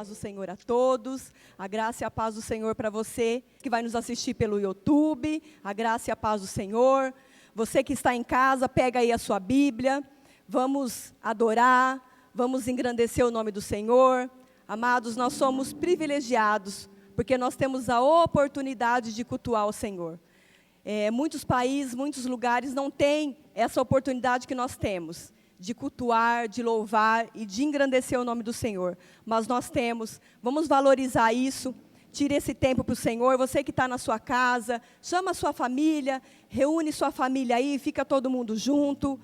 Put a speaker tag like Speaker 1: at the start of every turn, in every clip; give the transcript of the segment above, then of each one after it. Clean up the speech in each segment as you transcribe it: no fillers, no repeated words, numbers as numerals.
Speaker 1: paz do Senhor a todos, a graça e a paz do Senhor para você que vai nos assistir pelo YouTube, a graça e a paz do Senhor. Você que está em casa, pega aí a sua Bíblia, vamos adorar, vamos engrandecer o nome do Senhor. Amados, nós somos privilegiados, porque nós temos a oportunidade de cultuar o Senhor. Muitos países, muitos lugares não têm essa oportunidade que nós temos, de cultuar, de louvar e de engrandecer o nome do Senhor. Mas nós temos, vamos valorizar isso, tire esse tempo para o Senhor. Você que está na sua casa, chama a sua família, reúne sua família aí, fica todo mundo junto.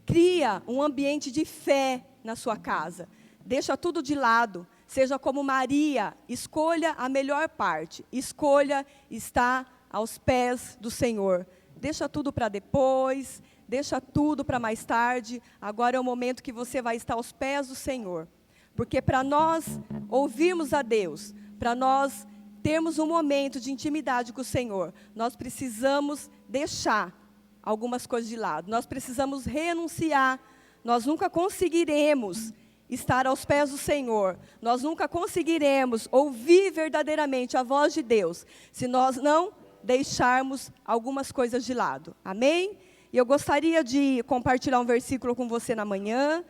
Speaker 1: Cria um ambiente de fé na sua casa. Deixa tudo de lado, seja como Maria, escolha a melhor parte, escolha estar aos pés do Senhor. Deixa tudo para depois, deixa tudo para mais tarde. Agora é o momento que você vai estar aos pés do Senhor. Porque para nós ouvirmos a Deus, para nós termos um momento de intimidade com o Senhor, nós precisamos deixar algumas coisas de lado. Nós precisamos renunciar. Nós nunca conseguiremos estar aos pés do Senhor. Nós nunca conseguiremos ouvir verdadeiramente a voz de Deus, se nós não deixarmos algumas coisas de lado. Amém? E eu gostaria de compartilhar um versículo com você na manhã,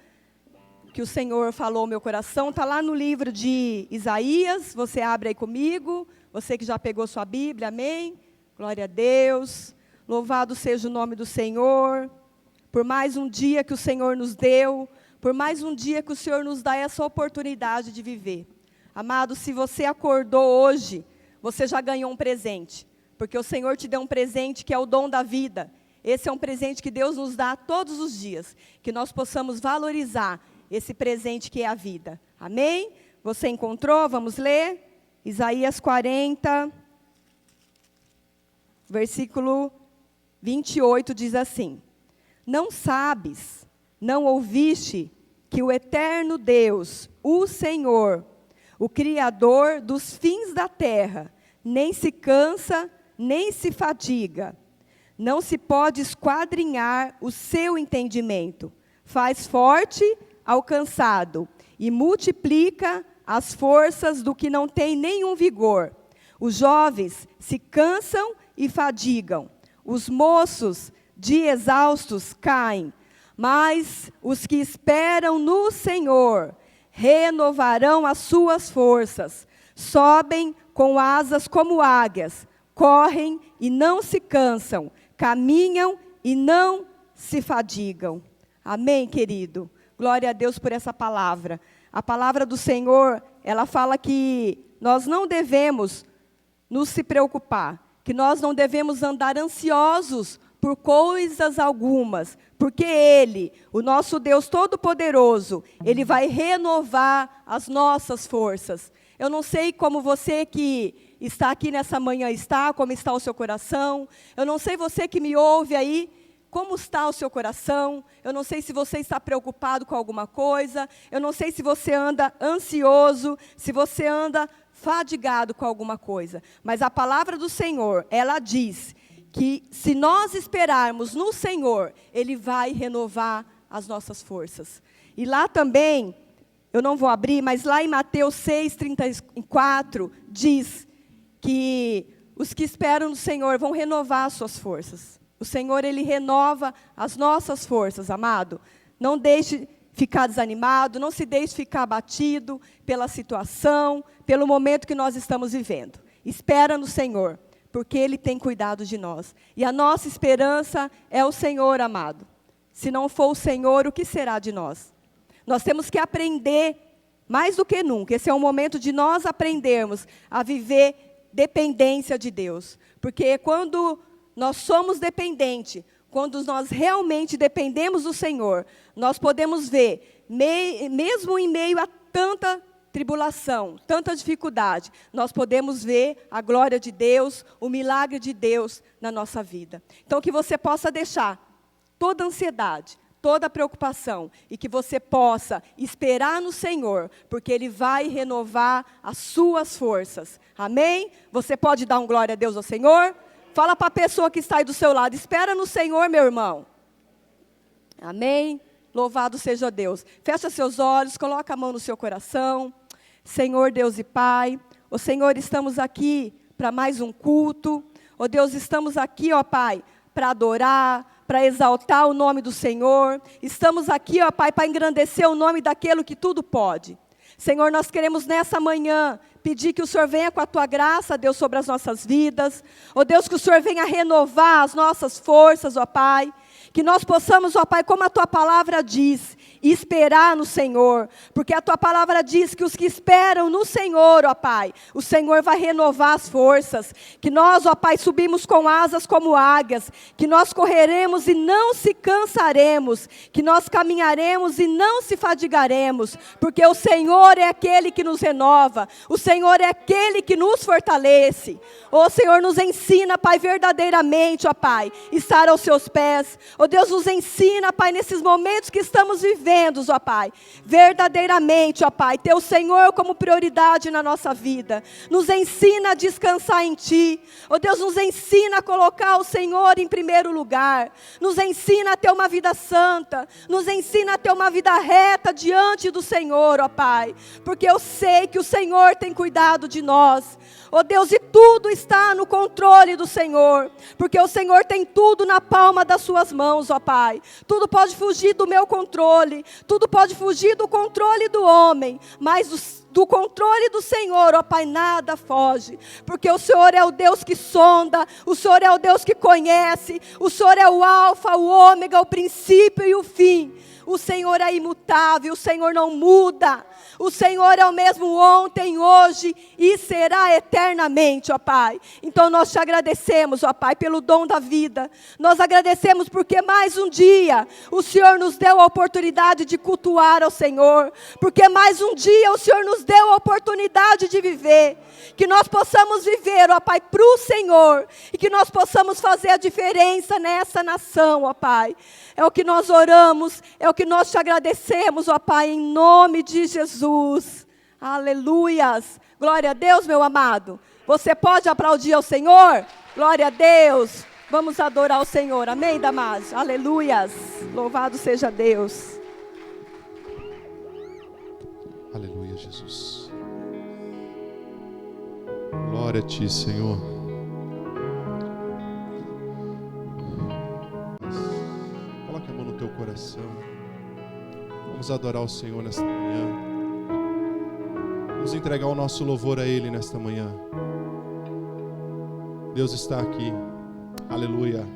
Speaker 1: que o Senhor falou ao meu coração. Está lá no livro de Isaías, você abre aí comigo, você que já pegou sua Bíblia, amém? Glória a Deus, louvado seja o nome do Senhor, por mais um dia que o Senhor nos deu, por mais um dia que o Senhor nos dá essa oportunidade de viver. Amado, se você acordou hoje, você já ganhou um presente, porque o Senhor te deu um presente que é o dom da vida. Esse é um presente que Deus nos dá todos os dias, que nós possamos valorizar esse presente que é a vida. Amém? Você encontrou? Vamos ler? Isaías 40, versículo 28 diz assim: Não sabes, não ouviste, que o eterno Deus, o Senhor, o Criador dos fins da terra, nem se cansa, nem se fadiga. Não se pode esquadrinhar o seu entendimento. Faz forte ao cansado e multiplica as forças do que não tem nenhum vigor. Os jovens se cansam e fadigam. Os moços de exaustos caem. Mas os que esperam no Senhor renovarão as suas forças. Sobem com asas como águias. Correm e não se cansam. Caminham e não se fadigam. Amém, querido? Glória a Deus por essa palavra. A palavra do Senhor, ela fala que nós não devemos nos se preocupar, que nós não devemos andar ansiosos por coisas algumas, porque Ele, o nosso Deus Todo-Poderoso, Ele vai renovar as nossas forças. Eu não sei como você que está aqui nessa manhã está, como está o seu coração. Eu não sei você que me ouve aí, como está o seu coração. Eu não sei se você está preocupado com alguma coisa. Eu não sei se você anda ansioso, se você anda fadigado com alguma coisa. Mas a palavra do Senhor, ela diz que se nós esperarmos no Senhor, Ele vai renovar as nossas forças. E lá também, eu não vou abrir, mas lá em Mateus 6:34, diz que os que esperam no Senhor vão renovar as suas forças. O Senhor, Ele renova as nossas forças, amado. Não deixe ficar desanimado, não se deixe ficar abatido pela situação, pelo momento que nós estamos vivendo. Espera no Senhor, porque Ele tem cuidado de nós. E a nossa esperança é o Senhor, amado. Se não for o Senhor, o que será de nós? Nós temos que aprender, mais do que nunca, esse é o momento de nós aprendermos a viver dependência de Deus. Porque quando nós somos dependentes, quando nós realmente dependemos do Senhor, nós podemos ver, mesmo em meio a tanta tribulação, tanta dificuldade, nós podemos ver a glória de Deus, o milagre de Deus na nossa vida. Então, que você possa deixar toda ansiedade, toda preocupação, e que você possa esperar no Senhor, porque Ele vai renovar as suas forças. Amém? Você pode dar um glória a Deus ao Senhor? Fala para a pessoa que está aí do seu lado, espera no Senhor, meu irmão. Amém? Louvado seja Deus. Fecha seus olhos, coloca a mão no seu coração. Senhor Deus e Pai, ó Senhor, estamos aqui para mais um culto. Ó Deus, estamos aqui, ó Pai, para adorar, para exaltar o nome do Senhor. Estamos aqui, ó Pai, para engrandecer o nome daquele que tudo pode. Senhor, nós queremos nessa manhã pedir que o Senhor venha com a Tua graça, Deus, sobre as nossas vidas. Ó Deus, que o Senhor venha renovar as nossas forças, ó Pai. Que nós possamos, ó Pai, como a Tua palavra diz, esperar no Senhor. Porque a Tua palavra diz que os que esperam no Senhor, ó Pai, o Senhor vai renovar as forças. Que nós, ó Pai, subimos com asas como águias. Que nós correremos e não se cansaremos. Que nós caminharemos e não se fadigaremos. Porque o Senhor é aquele que nos renova. O Senhor é aquele que nos fortalece. Ó Senhor, nos ensina, Pai, verdadeiramente, ó Pai, estar aos Seus pés. Ó Deus, nos ensina, Pai, nesses momentos que estamos vivendo, ó Pai, verdadeiramente, ó Pai, ter o Senhor como prioridade na nossa vida. Nos ensina a descansar em Ti. Ó Deus, nos ensina a colocar o Senhor em primeiro lugar. Nos ensina a ter uma vida santa. Nos ensina a ter uma vida reta diante do Senhor, ó Pai. Porque eu sei que o Senhor tem cuidado de nós. Ó Deus, e tudo está no controle do Senhor. Porque o Senhor tem tudo na palma das Suas mãos, ó Pai. Tudo pode fugir do meu controle. Tudo pode fugir do controle do homem. Mas do controle do Senhor, ó Pai, nada foge. Porque o Senhor é o Deus que sonda. O Senhor é o Deus que conhece. O Senhor é o alfa, o ômega, o princípio e o fim. O Senhor é imutável, o Senhor não muda. O Senhor é o mesmo ontem, hoje e será eternamente, ó Pai. Então nós te agradecemos, ó Pai, pelo dom da vida. Nós agradecemos porque mais um dia o Senhor nos deu a oportunidade de cultuar ao Senhor. Porque mais um dia o Senhor nos deu a oportunidade de viver. Que nós possamos viver, ó Pai, para o Senhor. E que nós possamos fazer a diferença nessa nação, ó Pai. É o que nós oramos, é o que nós te agradecemos, ó Pai, em nome de Jesus. Aleluias. Glória a Deus, meu amado. Você pode aplaudir ao Senhor? Glória a Deus. Vamos adorar o Senhor. Amém, Damásio? Aleluias. Louvado seja Deus.
Speaker 2: Aleluia, Jesus. Glória a Ti, Senhor. Coloque a mão no teu coração. Vamos adorar o Senhor nesta manhã. Vamos entregar o nosso louvor a Ele nesta manhã. Deus está aqui. Aleluia.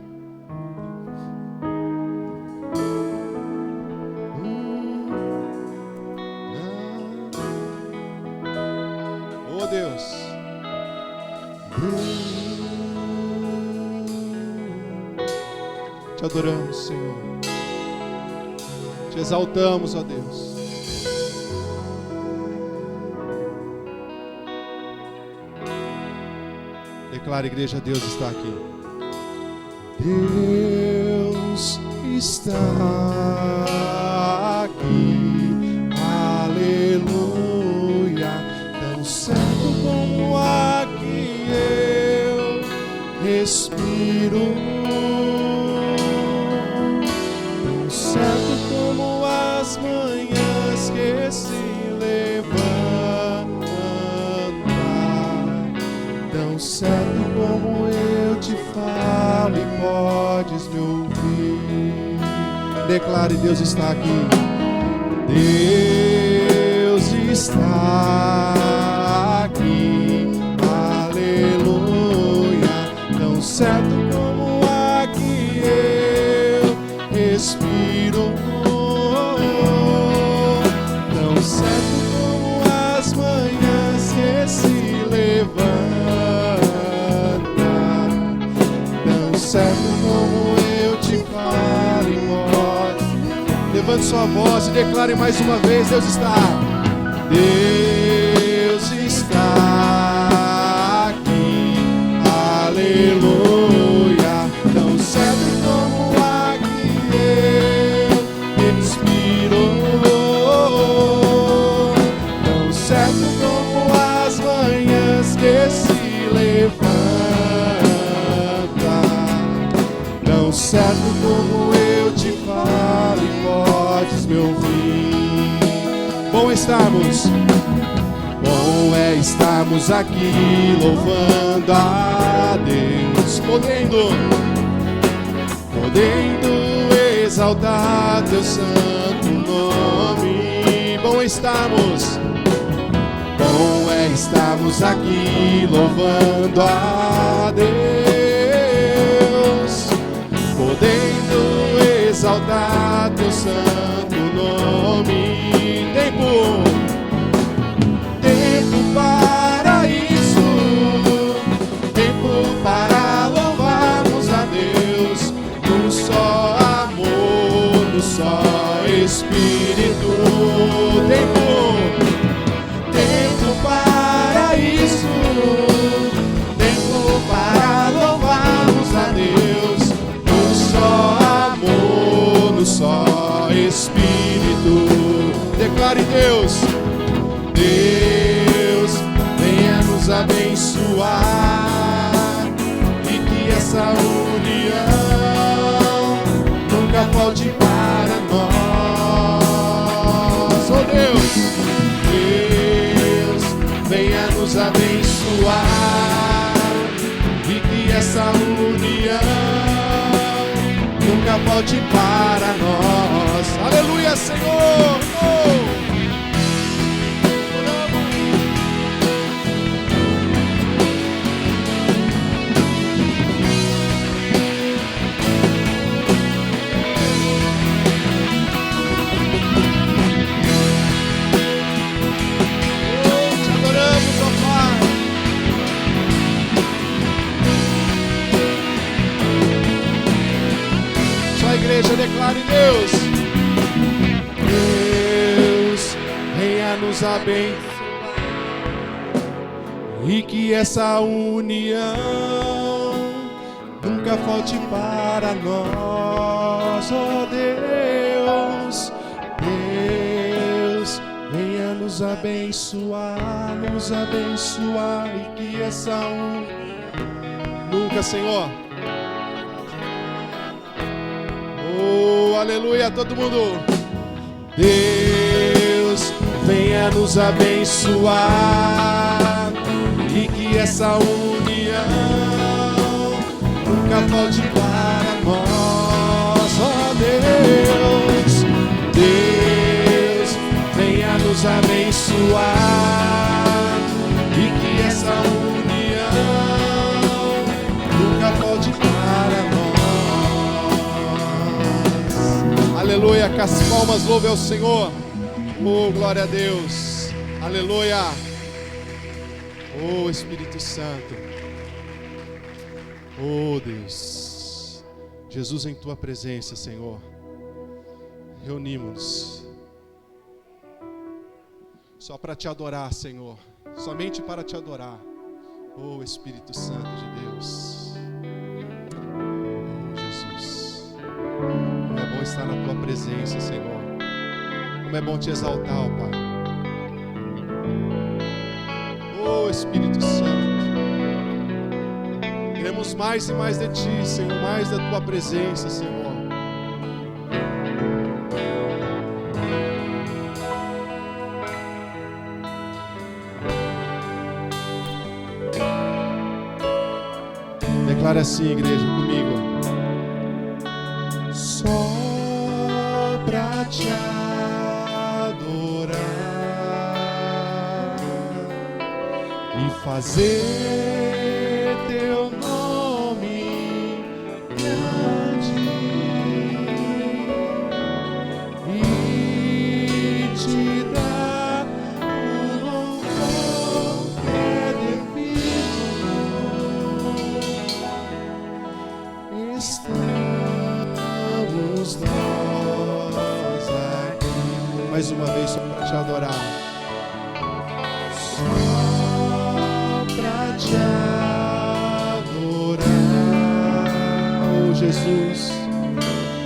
Speaker 2: Oh Deus. Te adoramos, Senhor. Te exaltamos, ó Deus. Declara, igreja, Deus está aqui. Deus está aqui. Aleluia. Tão certo como aqui eu respiro. Tão certo como as manhãs que se levantam. Tão certo como eu te falo e podes me ouvir. Declare, Deus está aqui. Deus está aqui. Aleluia. Tão certo como aqui eu respiro. Tão certo como as manhãs que se levantam. Certo como eu te falo e mostro. Levante sua voz e declare mais uma vez: Deus está. Deus está aqui. Aleluia. Tão certo como aqui eu respiro. Tão certo como as manhãs que se levantam. Certo como eu te falo e podes me ouvir. Bom estarmos estamos aqui louvando a Deus, podendo exaltar teu santo nome. Bom é estarmos aqui louvando a Deus, podendo exaltar teu santo nome. Tempo para isso, tempo para louvarmos a Deus, no só amor, no só Espírito. Tempo para isso, tempo para louvarmos a Deus, no só amor, no só Espírito. Declare: Deus, venha nos abençoar, e que essa união nunca falte para nós. Oh Deus, venha nos abençoar, e que essa união nunca falte para nós. Aleluia, Senhor! Igreja, declare: Deus, venha nos abençoar, e que essa união nunca falte para nós. Oh Deus, venha nos abençoar, e que essa união nunca, Senhor. Oh, aleluia, todo mundo. Deus, venha nos abençoar, e que essa união nunca falte para nós. Oh Deus, venha nos abençoar, e que essa união nunca falte para nós. Aleluia, com as palmas louve ao Senhor. Oh, glória a Deus. Aleluia. Oh, Espírito Santo. Oh, Deus. Jesus, em tua presença, Senhor, reunimos-nos só para te adorar, Senhor, somente para te adorar. Oh, Espírito Santo de Deus. Oh, Jesus. Como é bom estar na tua presença, Senhor. Como é bom te exaltar, ó Pai. Oh, Espírito Santo. Queremos mais e mais de ti, Senhor, mais da tua presença, Senhor. Declara assim, igreja, comigo. Só pra te adorar e fazer teu nome grande e te dar o louvor que é devido. Estamos nós aqui. Mais uma vez, só para te adorar. Só pra te adorar, oh Jesus,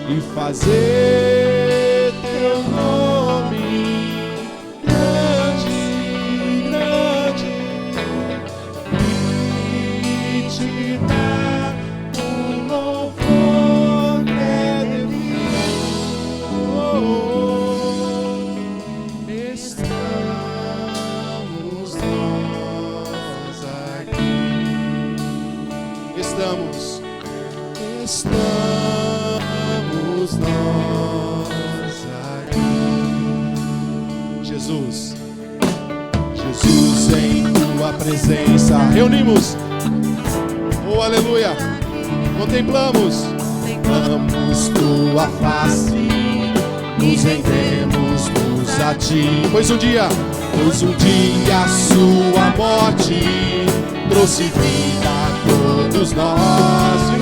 Speaker 2: e fazer teu nome grande, grande, e te dar o louvor que é devido. Estamos nós estamos nós aqui. Jesus, em tua presença, reunimos, oh aleluia, contemplamos tua face, nos rendemos a ti, pois um dia a sua morte trouxe vida a todos nós, e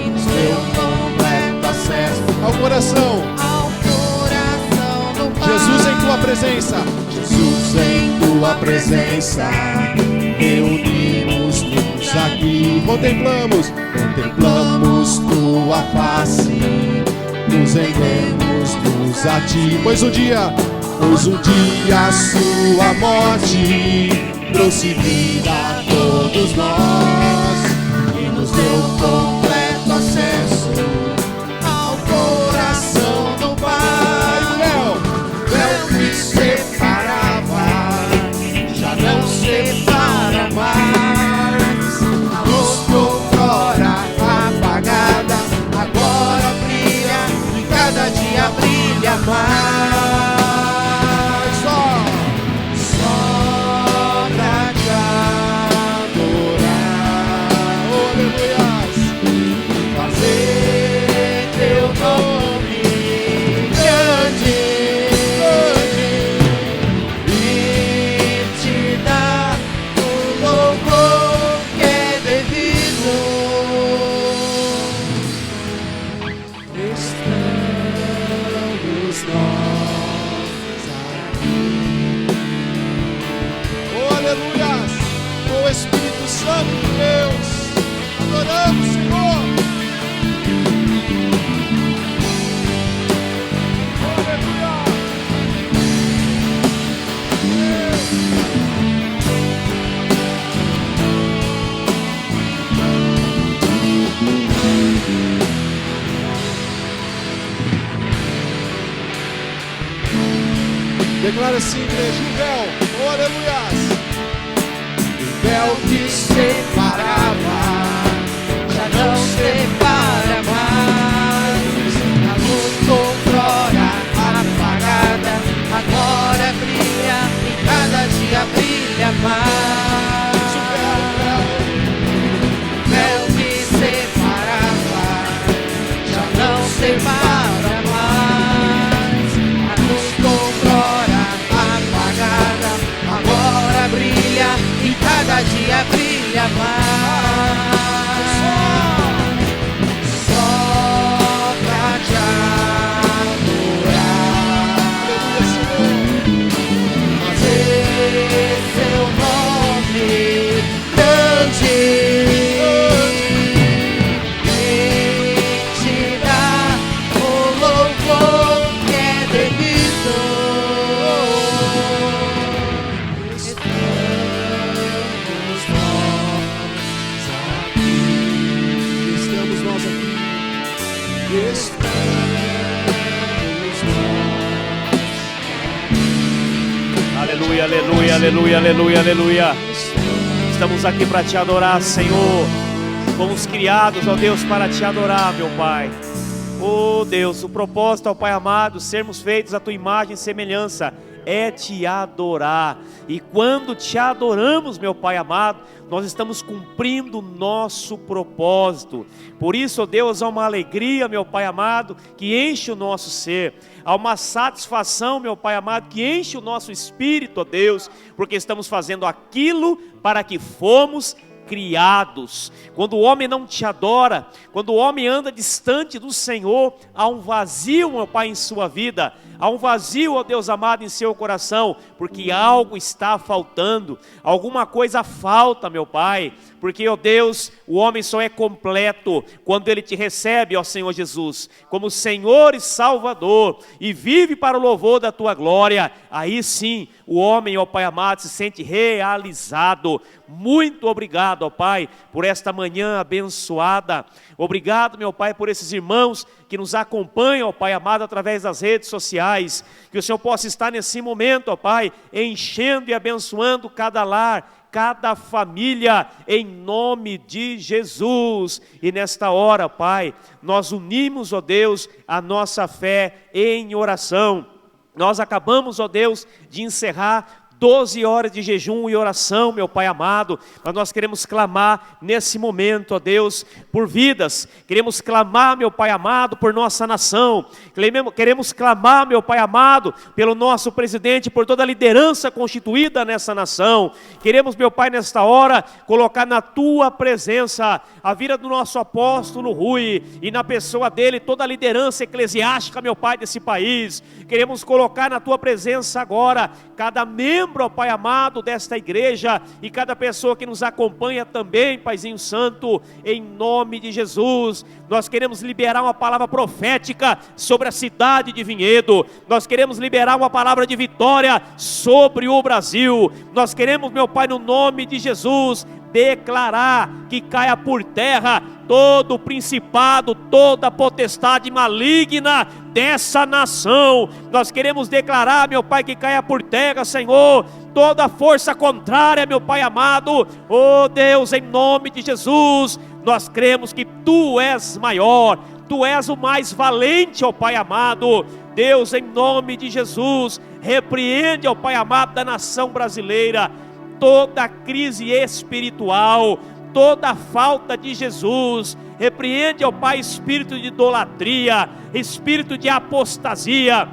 Speaker 2: nos deu completo acesso ao coração do Pai. Jesus em tua presença, reunimos-nos aqui, contemplamos tua face, nos rendemos a ti, pois um dia a sua morte trouxe vida a todos nós e nos deu completo acesso ao coração do Pai. O véu que separava já não separa mais, a luz que outrora apagada agora brilha e cada dia brilha mais. Espírito Santo de Deus, adoramos, Senhor. Aleluia. Declara assim, igreja, o véu, oh, aleluia. O véu que separava já não separa mais, a luz outrora apagada agora brilha e cada dia brilha mais. O véu que separava já não separa mais, a luz outrora apagada agora brilha e cada dia brilha mais, só pra te adorar, fazer seu nome grande e te dar o louvor que é devido.
Speaker 3: Aleluia, aleluia, aleluia, aleluia, aleluia. Estamos aqui para te adorar, Senhor. Fomos criados, ó Deus, para te adorar, meu Pai. Ó Deus, o propósito, ó Pai amado, sermos feitos à tua imagem e semelhança, é te adorar. E quando te adoramos, meu Pai amado, nós estamos cumprindo o nosso propósito. Por isso, ó Deus, há uma alegria, meu Pai amado, que enche o nosso ser. Há uma satisfação, meu Pai amado, que enche o nosso espírito, ó Deus, porque estamos fazendo aquilo para que fomos criados. Quando o homem não te adora, quando o homem anda distante do Senhor, há um vazio, meu Pai, em sua vida. Há um vazio, ó Deus amado, em seu coração, porque algo está faltando, alguma coisa falta, meu Pai, porque, ó Deus, o homem só é completo quando ele te recebe, ó Senhor Jesus, como Senhor e Salvador, e vive para o louvor da tua glória. Aí sim, o homem, ó Pai amado, se sente realizado. Muito obrigado, ó Pai, por esta manhã abençoada. Obrigado, meu Pai, por esses irmãos que nos acompanham, ó Pai amado, através das redes sociais. Que o Senhor possa estar nesse momento, ó Pai, enchendo e abençoando cada lar, cada família, em nome de Jesus. E nesta hora, Pai, nós unimos, ó Deus, a nossa fé em oração. Nós acabamos, ó Deus, de encerrar 12 horas de jejum e oração, meu Pai amado, mas nós queremos clamar nesse momento, ó Deus, por vidas, queremos clamar, meu Pai amado, por nossa nação, queremos clamar, meu Pai amado, pelo nosso presidente, por toda a liderança constituída nessa nação, queremos, meu Pai, nesta hora, colocar na Tua presença a vida do nosso apóstolo Rui, e na pessoa dele, toda a liderança eclesiástica, meu Pai, desse país, queremos colocar na Tua presença agora, cada membro, ó Pai amado, desta igreja, e cada pessoa que nos acompanha também, Paizinho Santo, em nome de Jesus, nós queremos liberar uma palavra profética sobre a cidade de Vinhedo, nós queremos liberar uma palavra de vitória sobre o Brasil, nós queremos, meu Pai, no nome de Jesus, declarar que caia por terra todo o principado, toda a potestade maligna dessa nação. Nós queremos declarar, meu Pai, que caia por terra, Senhor, toda força contrária, meu Pai amado. Oh Deus, em nome de Jesus, nós cremos que Tu és maior, Tu és o mais valente, ó Pai amado. Deus, em nome de Jesus, repreende, ó Pai amado, da nação brasileira toda crise espiritual, toda falta de Jesus. Repreende, ó Pai, espírito de idolatria, espírito de apostasia,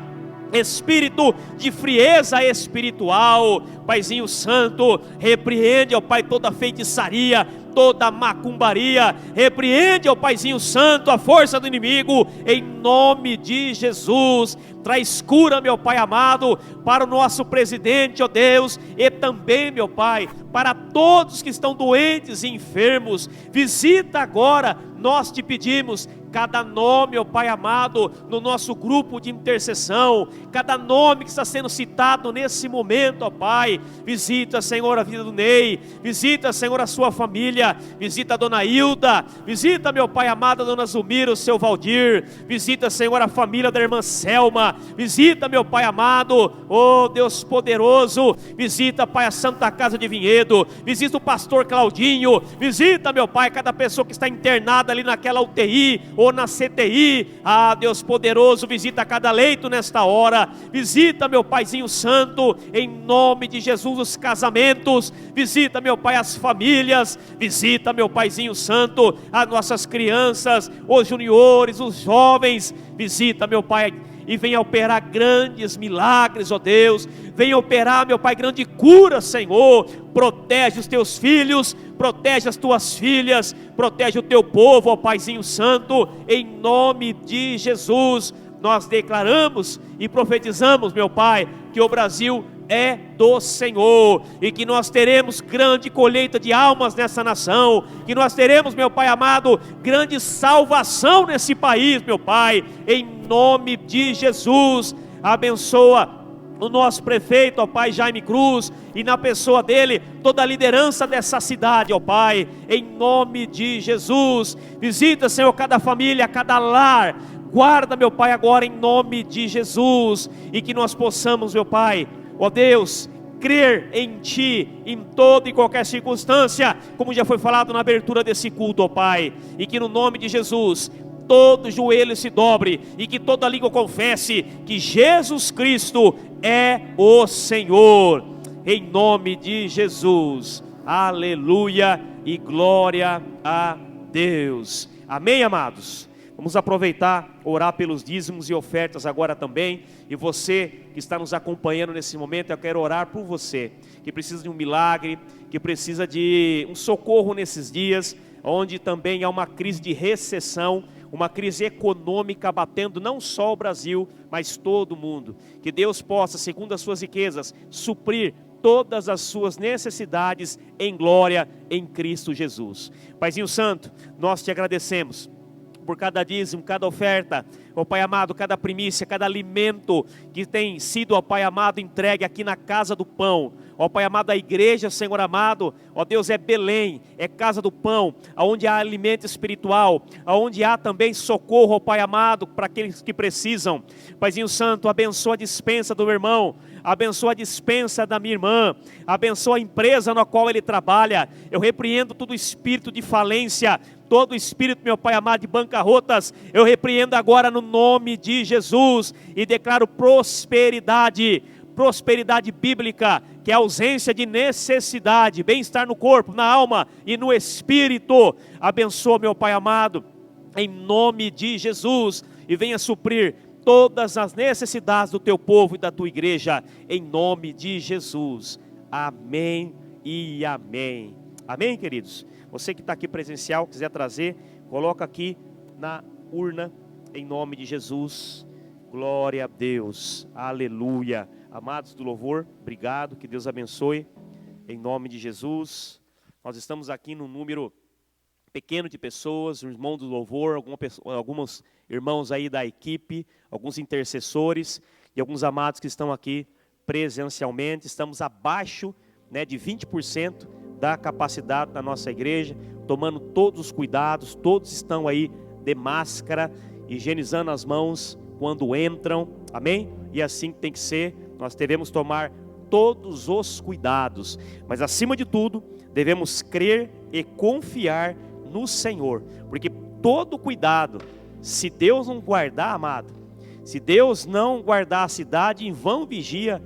Speaker 3: espírito de frieza espiritual. Paizinho Santo, repreende, ó Pai, toda feitiçaria, toda macumbaria, repreende, ó Paizinho Santo, a força do inimigo, em nome de Jesus. Traz cura, meu Pai amado, para o nosso presidente, ó Deus, e também, meu Pai, para todos que estão doentes e enfermos. Visita agora, nós te pedimos, cada nome, ó Pai amado, no nosso grupo de intercessão, cada nome que está sendo citado nesse momento, ó Pai. Visita, Senhor, a vida do Ney, visita, Senhor, a sua família, visita a dona Hilda, visita, meu Pai amado, a dona Zumira, o seu Valdir, visita, Senhor, a família da irmã Selma, visita, meu Pai amado, oh Deus poderoso, visita, Pai, a Santa Casa de Vinhedo, visita o pastor Claudinho, visita, meu Pai, cada pessoa que está internada ali naquela UTI, ou na CTI, ah Deus poderoso, visita cada leito nesta hora, visita, meu Paizinho Santo, em nome de Jesus, os casamentos, visita, meu Pai, as famílias, visita, meu Paizinho Santo, as nossas crianças, os juniores, os jovens, visita, meu Pai, e venha operar grandes milagres, ó Deus, venha operar, meu Pai, grande cura, Senhor. Protege os teus filhos, protege as tuas filhas, protege o teu povo, ó Paizinho Santo, em nome de Jesus. Nós declaramos e profetizamos, meu Pai, que o Brasil é do Senhor, e que nós teremos grande colheita de almas nessa nação, que nós teremos, meu Pai amado, grande salvação nesse país, meu Pai, em nome de Jesus. Abençoa o nosso prefeito, ó Pai, Jaime Cruz, e na pessoa dele, toda a liderança dessa cidade, ó Pai, em nome de Jesus. Visita, Senhor, cada família, cada lar, guarda, meu Pai, agora em nome de Jesus, e que nós possamos, meu Pai, ó Deus, crer em Ti, em toda e qualquer circunstância, como já foi falado na abertura desse culto, ó Pai, e que no nome de Jesus, todo joelho se dobre, e que toda língua confesse, que Jesus Cristo é o Senhor, em nome de Jesus, aleluia, e glória a Deus, amém, amados? Vamos aproveitar, orar pelos dízimos e ofertas agora também. E você que está nos acompanhando nesse momento, eu quero orar por você, que precisa de um milagre, que precisa de um socorro nesses dias, onde também há uma crise de recessão, uma crise econômica batendo não só o Brasil, mas todo o mundo. Que Deus possa, segundo as suas riquezas, suprir todas as suas necessidades em glória em Cristo Jesus. Paizinho Santo, nós te agradecemos por cada dízimo, cada oferta, ó Pai amado, cada primícia, cada alimento que tem sido, ó Pai amado, entregue aqui na Casa do Pão. Ó Pai amado, a igreja, Senhor amado, ó Deus, é Belém, é casa do pão, onde há alimento espiritual, onde há também socorro, ó Pai amado, para aqueles que precisam. Paizinho Santo, abençoa a dispensa do meu irmão, abençoa a dispensa da minha irmã, abençoa a empresa na qual ele trabalha. Eu repreendo todo espírito de falência, todo espírito, meu Pai amado, de bancarrotas, eu repreendo agora no nome de Jesus e declaro prosperidade, prosperidade bíblica, que é a ausência de necessidade, bem-estar no corpo, na alma e no espírito. Abençoa, meu Pai amado, em nome de Jesus, e venha suprir todas as necessidades do teu povo e da tua igreja, em nome de Jesus. Amém e amém. Amém, queridos? Você que está aqui presencial, quiser trazer, coloca aqui na urna, em nome de Jesus. Glória a Deus, aleluia. Amados do louvor, obrigado, que Deus abençoe, em nome de Jesus. Nós estamos aqui num número pequeno de pessoas, os irmãos do louvor, alguns irmãos aí da equipe, alguns intercessores e alguns amados que estão aqui presencialmente. Estamos abaixo, de 20% da capacidade da nossa igreja, tomando todos os cuidados, todos estão aí de máscara, higienizando as mãos quando entram, amém? E assim tem que ser, nós devemos tomar todos os cuidados, mas acima de tudo, devemos crer e confiar no Senhor, porque todo cuidado, se Deus não guardar, amado, se Deus não guardar a cidade, em vão vigia,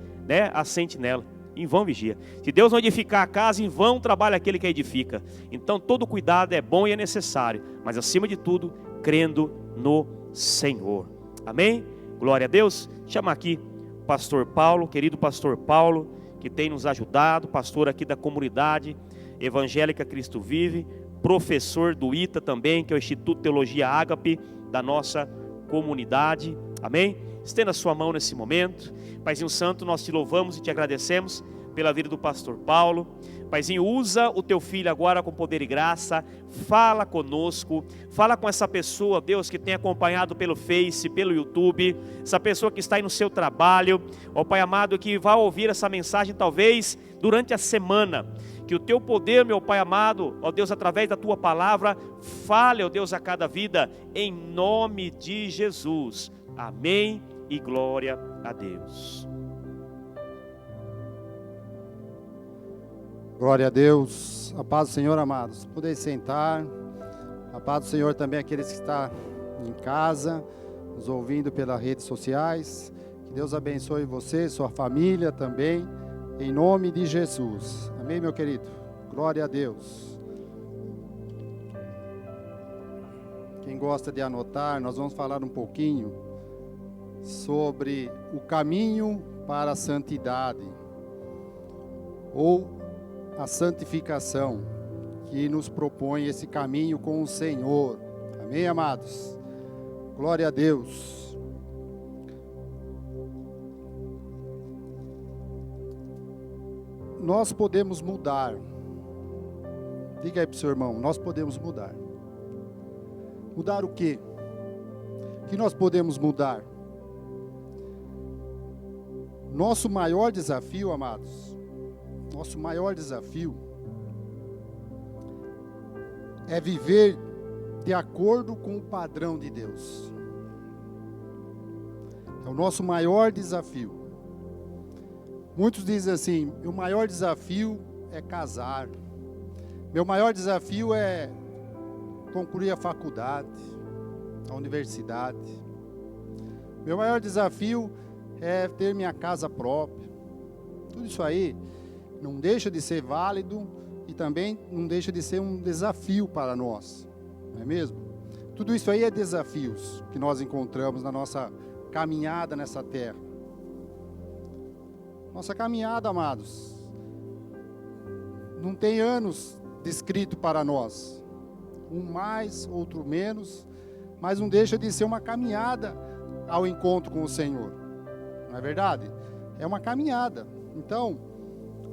Speaker 3: a sentinela, em vão vigia. Se Deus não edificar a casa, em vão trabalha aquele que a edifica. Então todo cuidado é bom e é necessário, mas acima de tudo, crendo no Senhor. Amém? Glória a Deus. Chama aqui o pastor Paulo, querido pastor Paulo, que tem nos ajudado, pastor aqui da comunidade evangélica Cristo Vive, professor do ITA também, que é o Instituto Teologia Ágape da nossa comunidade. Amém? Estenda a sua mão nesse momento. Paizinho Santo, nós te louvamos e te agradecemos pela vida do pastor Paulo. Paizinho, usa o teu filho agora com poder e graça, fala conosco, fala com essa pessoa, Deus, que tem acompanhado pelo Face, pelo YouTube, essa pessoa que está aí no seu trabalho, ó Pai amado, que vai ouvir essa mensagem talvez durante a semana, que o teu poder, meu Pai amado, ó Deus, através da tua palavra, fale, ó Deus, a cada vida, em nome de Jesus. Amém e glória a Deus.
Speaker 4: Glória a Deus, a paz do Senhor, amados. Podem sentar, a paz do Senhor também aqueles que estão em casa, nos ouvindo pelas redes sociais. Que Deus abençoe você, sua família também, em nome de Jesus. Amém, meu querido? Glória a Deus. Quem gosta de anotar, nós vamos falar um pouquinho sobre o caminho para a santidade, ou a santificação, que nos propõe esse caminho com o Senhor. Amém, amados? Glória a Deus. Nós podemos mudar. Diga aí para o seu irmão, nós podemos mudar. Mudar o quê? O que nós podemos mudar? Nosso maior desafio, amados, nosso maior desafio é viver de acordo com o padrão de Deus. É o nosso maior desafio. Muitos dizem assim: meu maior desafio é casar. Meu maior desafio é concluir a faculdade, a universidade. Meu maior desafio é ter minha casa própria. Tudo isso aí não deixa de ser válido e também não deixa de ser um desafio para nós, não é mesmo? Tudo isso aí é desafios que nós encontramos na nossa caminhada nessa terra. Nossa caminhada, amados, não tem anos descrito para nós, um mais, outro menos, mas não deixa de ser uma caminhada ao encontro com o Senhor, não é verdade? É uma caminhada. Então,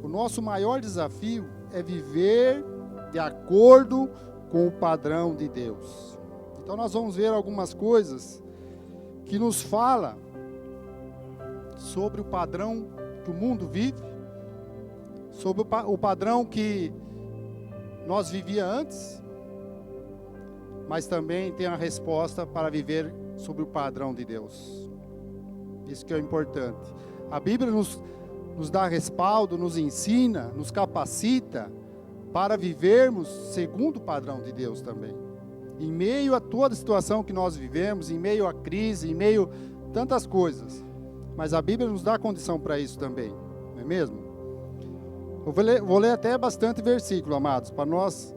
Speaker 4: o nosso maior desafio é viver de acordo com o padrão de Deus. Então nós vamos ver algumas coisas que nos fala sobre o padrão que o mundo vive sobre o padrão que nós vivíamos antes, mas também tem a resposta para viver sobre o padrão de Deus. Isso que é importante. A Bíblia nos dá respaldo, nos ensina, nos capacita para vivermos segundo o padrão de Deus também. Em meio a toda a situação que nós vivemos, em meio à crise, em meio a tantas coisas. Mas a Bíblia nos dá condição para isso também, não é mesmo? Eu vou ler até bastante versículo, amados, para nós.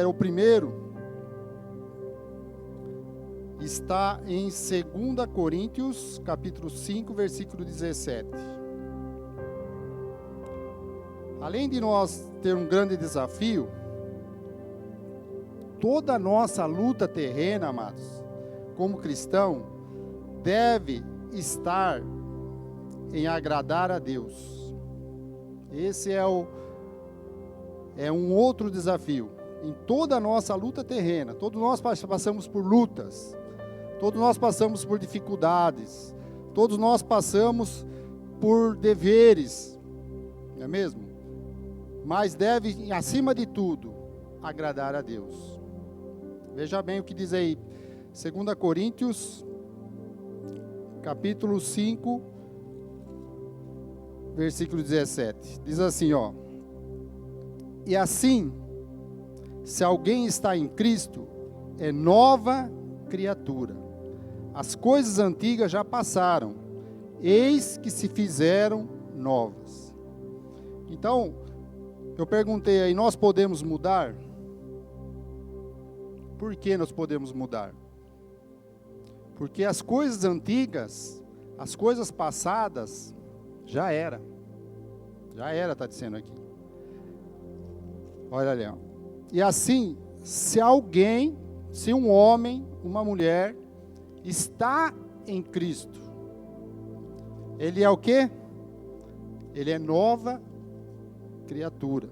Speaker 4: O primeiro está em 2 Coríntios, capítulo 5, versículo 17. Além de nós ter um grande desafio, toda a nossa luta terrena, amados, como cristão, deve estar em agradar a Deus. Esse é um outro desafio. Em toda a nossa luta terrena, todos nós passamos por lutas, todos nós passamos por dificuldades, todos nós passamos por deveres, não é mesmo? Mas deve, acima de tudo, agradar a Deus. Veja bem o que diz aí, 2 Coríntios, capítulo 5, versículo 17. Diz assim, ó: e assim, se alguém está em Cristo, é nova criatura. As coisas antigas já passaram, eis que se fizeram novas. Então, eu perguntei aí, nós podemos mudar? Por que nós podemos mudar? Porque as coisas antigas, as coisas passadas, já era, está dizendo aqui. Olha ali, ó. E assim, se um homem, uma mulher, está em Cristo, ele é o quê? Ele é nova criatura.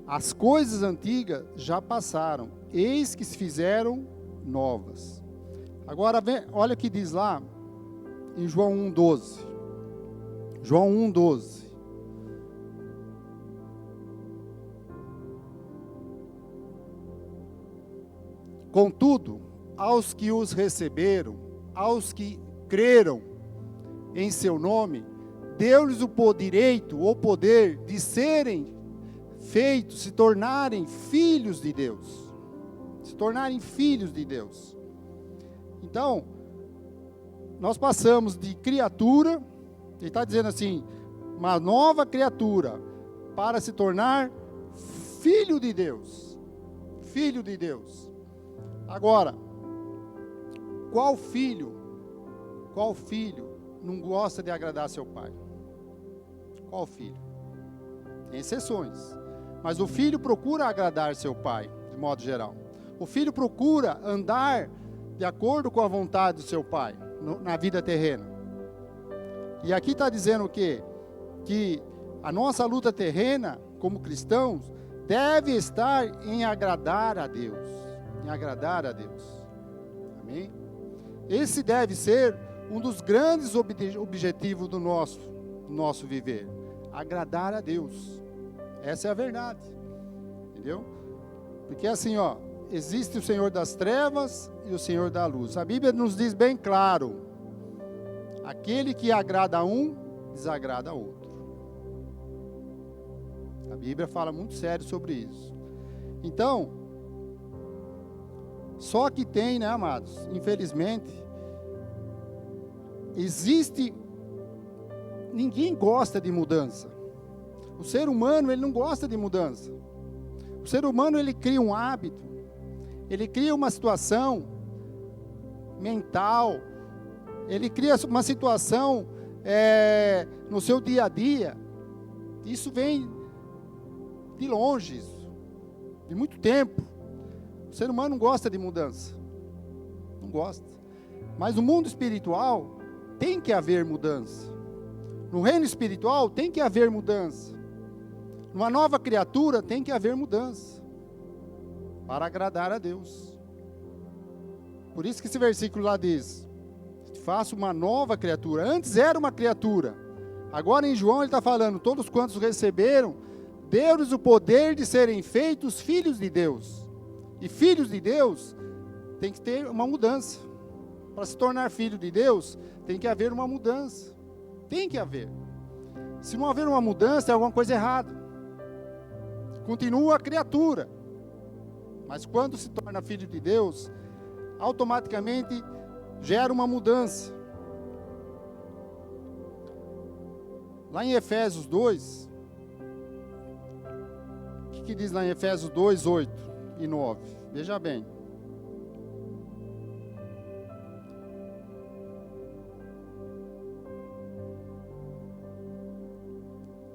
Speaker 4: As coisas antigas já passaram, eis que se fizeram novas. Agora, olha o que diz lá em João 1,12. João 1,12. Contudo, aos que os receberam, aos que creram em seu nome, deu-lhes o direito, o poder de serem feitos, se tornarem filhos de Deus. Se tornarem filhos de Deus. Então, nós passamos de criatura, ele está dizendo assim, uma nova criatura, para se tornar filho de Deus. Filho de Deus. Agora, qual filho não gosta de agradar seu pai? Qual filho? Tem exceções. Mas o filho procura agradar seu pai, de modo geral. O filho procura andar de acordo com a vontade do seu pai, na vida terrena. E aqui está dizendo o quê? Que a nossa luta terrena, como cristãos, deve estar em agradar a Deus. Em agradar a Deus. Amém? Esse deve ser um dos grandes objetivos do nosso viver. Agradar a Deus. Essa é a verdade. Entendeu? Porque assim, ó, existe o Senhor das trevas e o Senhor da luz. A Bíblia nos diz bem claro: aquele que agrada a um, desagrada a outro. A Bíblia fala muito sério sobre isso. Então, só que tem, né, amados, infelizmente, ninguém gosta de mudança. O ser humano, ele não gosta de mudança. O ser humano, ele cria um hábito, ele cria uma situação mental, ele cria uma situação no seu dia a dia. Isso vem de longe, de muito tempo. O ser humano não gosta de mudança. Não gosta. Mas no mundo espiritual, tem que haver mudança. No reino espiritual, tem que haver mudança. Numa nova criatura, tem que haver mudança. Para agradar a Deus. Por isso que esse versículo lá diz: faça uma nova criatura. Antes era uma criatura, Agora em João ele está falando, todos quantos receberam, deu-lhes o poder de serem feitos filhos de Deus. E filhos de Deus tem que ter uma mudança. Para se tornar filho de Deus, tem que haver uma mudança. Tem que haver. Se não haver uma mudança, é alguma coisa errada. Continua a criatura. Mas quando se torna filho de Deus, automaticamente gera uma mudança. Lá em Efésios 2, o que diz lá em Efésios 2, 8 e 9? Veja bem.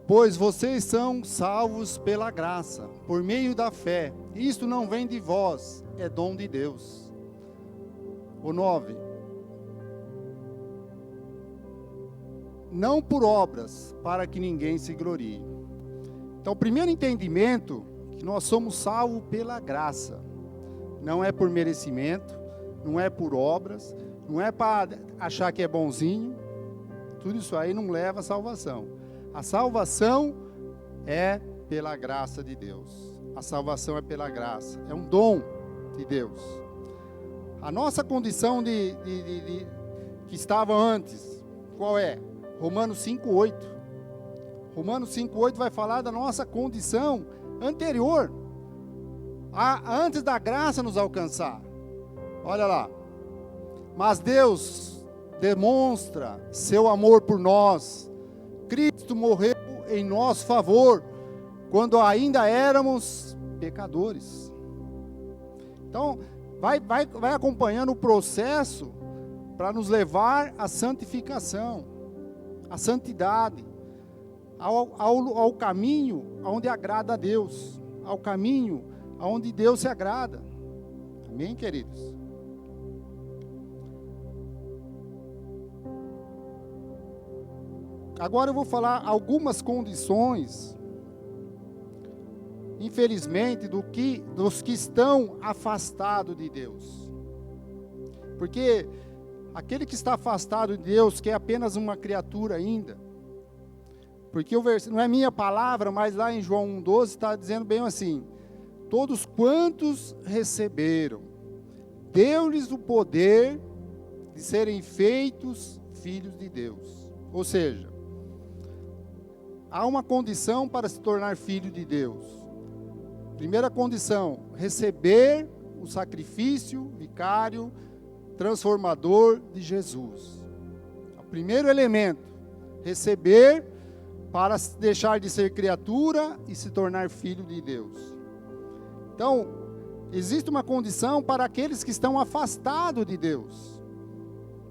Speaker 4: Pois vocês são salvos pela graça, por meio da fé. Isto não vem de vós, é dom de Deus. O 9. Não por obras, para que ninguém se glorie. Então, o primeiro entendimento, que nós somos salvos pela graça. Não é por merecimento, não é por obras, não é para achar que é bonzinho. Tudo isso aí não leva à salvação. A salvação é pela graça de Deus. A salvação é pela graça. É um dom de Deus. A nossa condição que estava antes, qual é? Romanos 5,8. Romanos 5,8 vai falar da nossa condição anterior, antes da graça nos alcançar. Olha lá. Mas Deus demonstra seu amor por nós. Cristo morreu em nosso favor, quando ainda éramos pecadores. Então, vai acompanhando o processo para nos levar à santificação, à santidade, ao caminho onde agrada a Deus, ao caminho onde Deus se agrada. Amém, queridos? Agora eu vou falar algumas condições, infelizmente, dos que estão afastados de Deus. Porque aquele que está afastado de Deus, que é apenas uma criatura ainda, porque não é minha palavra, mas lá em João 1,12 está dizendo bem assim: todos quantos receberam, deu-lhes o poder de serem feitos filhos de Deus. Ou seja, há uma condição para se tornar filho de Deus. Primeira condição, receber o sacrifício vicário, transformador de Jesus. O primeiro elemento, receber para deixar de ser criatura e se tornar filho de Deus. Então, existe uma condição para aqueles que estão afastados de Deus.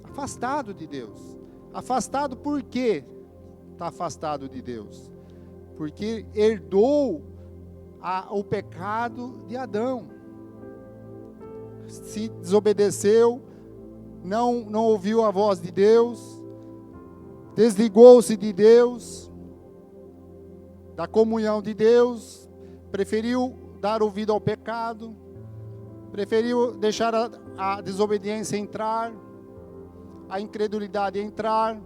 Speaker 4: Afastado de Deus. Afastado por quê? Está afastado de Deus, porque herdou o pecado de Adão, se desobedeceu, não ouviu a voz de Deus, desligou-se de Deus, da comunhão de Deus, preferiu dar ouvido ao pecado, preferiu deixar a desobediência entrar, a incredulidade entrar.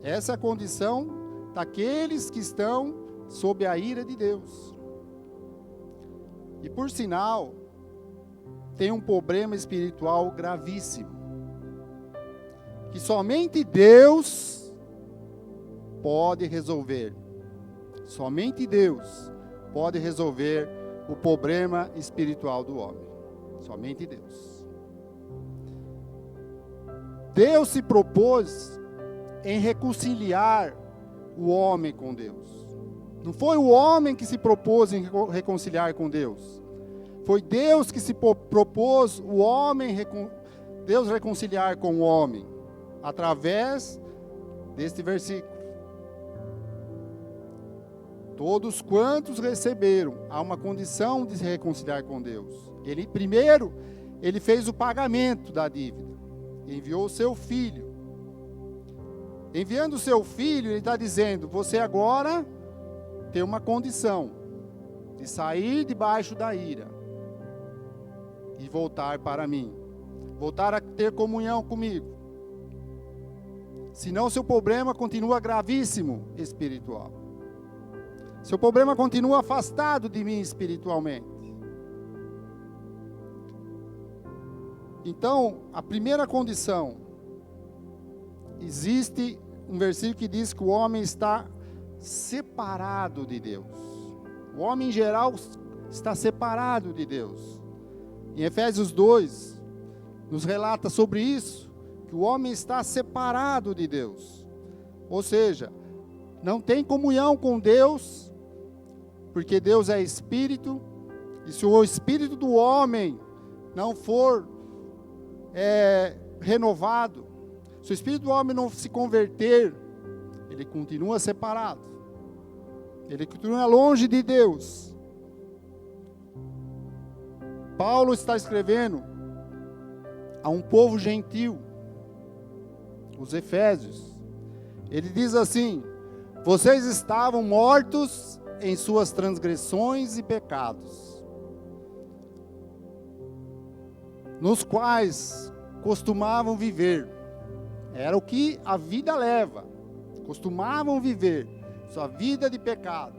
Speaker 4: Essa é a condição daqueles que estão sob a ira de Deus. E por sinal, tem um problema espiritual gravíssimo, que somente Deus pode resolver. Somente Deus pode resolver o problema espiritual do homem. Somente Deus. Deus se propôs em reconciliar o homem com Deus. Não foi o homem que se propôs em reconciliar com Deus. Foi Deus que se propôs Deus reconciliar com o homem, através deste versículo. Todos quantos receberam, há uma condição de se reconciliar com Deus. Primeiro, ele fez o pagamento da dívida. Enviou o seu filho. Enviando o seu filho, ele está dizendo: você agora tem uma condição de sair debaixo da ira e voltar para mim, voltar a ter comunhão comigo. Senão seu problema continua gravíssimo espiritual. Seu problema continua afastado de mim espiritualmente. Então, a primeira condição, existe um versículo que diz que o homem está separado de Deus. O homem em geral está separado de Deus. Em Efésios 2, nos relata sobre isso, que o homem está separado de Deus. Ou seja, não tem comunhão com Deus, porque Deus é Espírito, e se o Espírito do homem não for renovado, se o Espírito do homem não se converter, ele continua separado, ele continua longe de Deus. Paulo está escrevendo a um povo gentil, os Efésios. Ele diz assim: vocês estavam mortos em suas transgressões e pecados, nos quais costumavam viver. Era o que a vida leva. Costumavam viver sua vida de pecado,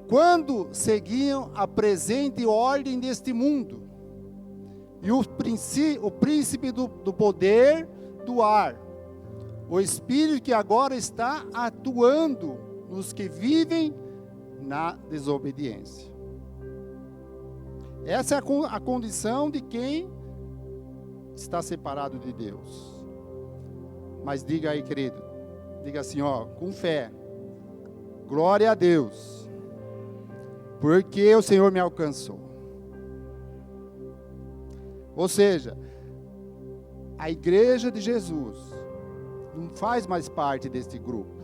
Speaker 4: quando seguiam a presente ordem deste mundo, e o príncipe do poder do ar, o espírito que agora está atuando nos que vivem na desobediência. Essa é a condição de quem está separado de Deus. Mas diga aí, querido, diga assim, com fé: glória a Deus, porque o Senhor me alcançou. Ou seja, a igreja de Jesus não faz mais parte desse grupo.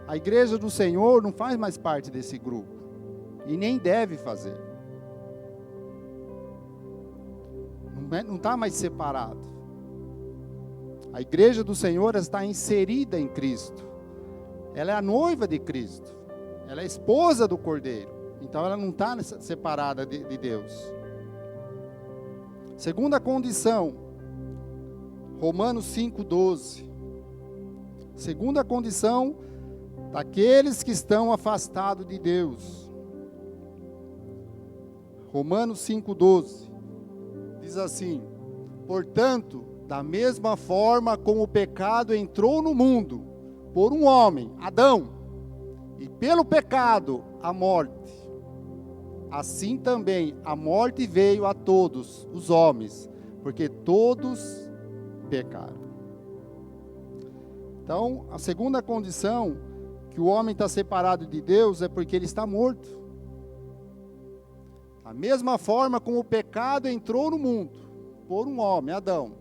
Speaker 4: A igreja do Senhor não faz mais parte desse grupo, e nem deve fazer. Não está mais separado. A igreja do Senhor está inserida em Cristo. Ela é a noiva de Cristo. Ela é a esposa do Cordeiro. Então ela não está separada de Deus. Segunda condição, Romanos 5,12. Segunda condição daqueles que estão afastados de Deus. Romanos 5,12. Diz assim: portanto, da mesma forma como o pecado entrou no mundo por um homem, Adão, e pelo pecado a morte, assim também a morte veio a todos os homens, porque todos pecaram. Então, a segunda condição que o homem está separado de Deus é porque ele está morto. Da mesma forma como o pecado entrou no mundo por um homem, Adão,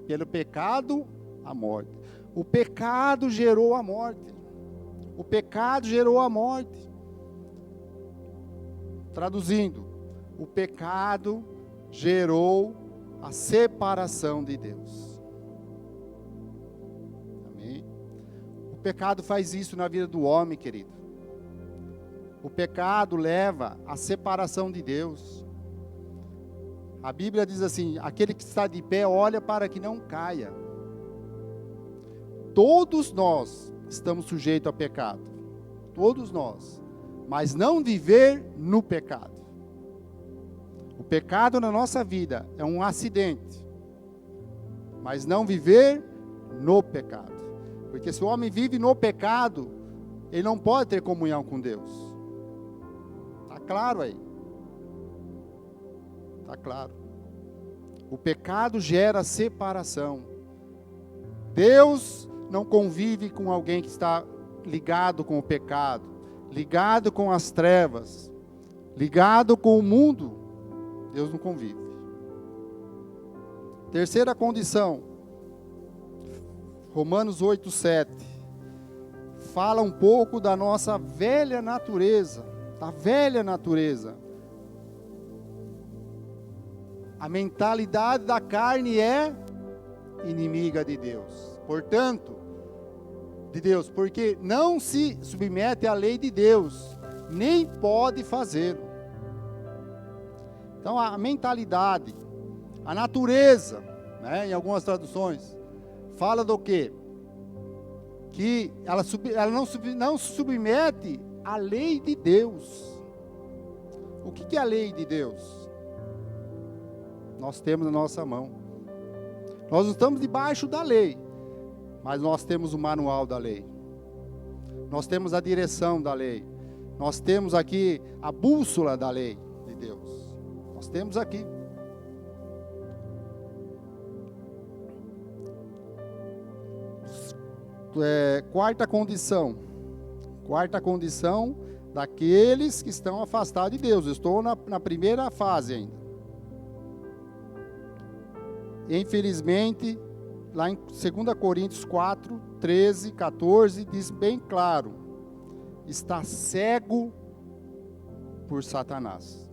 Speaker 4: pelo pecado, a morte. O pecado gerou a morte. O pecado gerou a morte. Traduzindo, o pecado gerou a separação de Deus. Amém? O pecado faz isso na vida do homem, querido. O pecado leva à separação de Deus. A Bíblia diz assim: aquele que está de pé, olha para que não caia. Todos nós estamos sujeitos a pecado. Todos nós. Mas não viver no pecado. O pecado na nossa vida é um acidente. Mas não viver no pecado. Porque se o homem vive no pecado, ele não pode ter comunhão com Deus. Está claro aí. Está claro. O pecado gera separação. Deus não convive com alguém que está ligado com o pecado, ligado com as trevas, ligado com o mundo. Deus não convive. Terceira condição, Romanos 8:7, fala um pouco da nossa velha natureza, da velha natureza. A mentalidade da carne é inimiga de Deus. Portanto, de Deus, porque não se submete à lei de Deus, nem pode fazê-lo. Então, a mentalidade, a natureza, em algumas traduções, fala do quê? Que ela não se submete à lei de Deus. O que é a lei de Deus? Nós temos na nossa mão. Nós não estamos debaixo da lei, mas nós temos o manual da lei. Nós temos a direção da lei. Nós temos aqui a bússola da lei de Deus. Nós temos aqui. Quarta condição daqueles que estão afastados de Deus. Eu estou na primeira fase ainda. Infelizmente, lá em 2 Coríntios 4, 13, 14, diz bem claro: está cego por Satanás.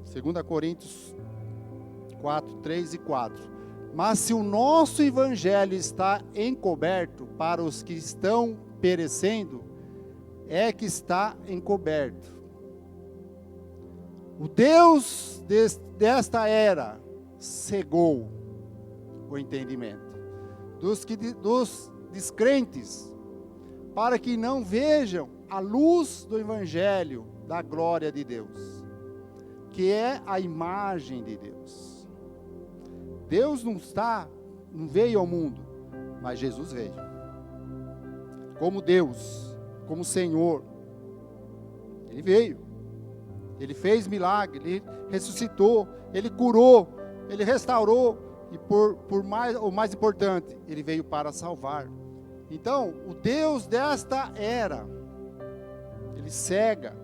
Speaker 4: 2 Coríntios 4, 3 e 4. Mas se o nosso evangelho está encoberto para os que estão perecendo, é que está encoberto. O Deus desta era cegou o entendimento dos descrentes, para que não vejam a luz do evangelho da glória de Deus, que é a imagem de Deus. Deus não veio ao mundo, mas Jesus veio. Como Deus, como Senhor. Ele veio. Ele fez milagre, Ele ressuscitou, Ele curou, Ele restaurou. E o mais importante, Ele veio para salvar. Então, o Deus desta era, Ele cega,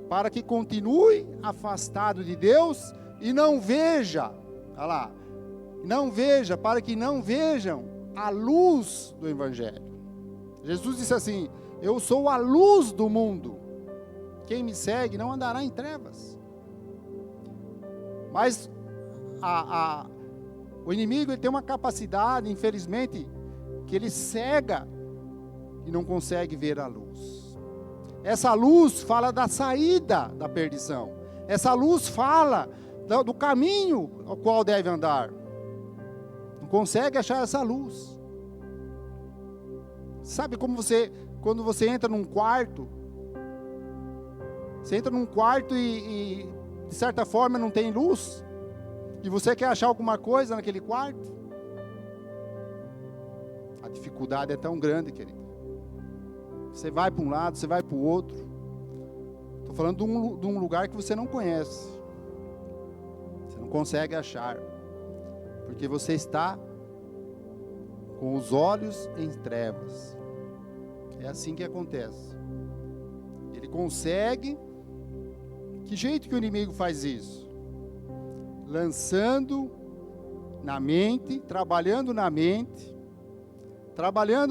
Speaker 4: para que continue afastado de Deus e não veja, olha lá, para que não vejam a luz do Evangelho. Jesus disse assim: eu sou a luz do mundo, quem me segue não andará em trevas. Mas o inimigo, ele tem uma capacidade, infelizmente, que ele cega e não consegue ver a luz. Essa luz fala da saída da perdição. Essa luz fala do caminho ao qual deve andar. Não consegue achar essa luz. Sabe como quando você entra num quarto, e de certa forma não tem luz, e você quer achar alguma coisa naquele quarto? A dificuldade é tão grande, querido. Você vai para um lado, você vai para o outro. Estou falando de um lugar que você não conhece. Você não consegue achar, porque você está com os olhos em trevas. É assim que acontece. Ele consegue. Que jeito que o inimigo faz isso? Lançando na mente, trabalhando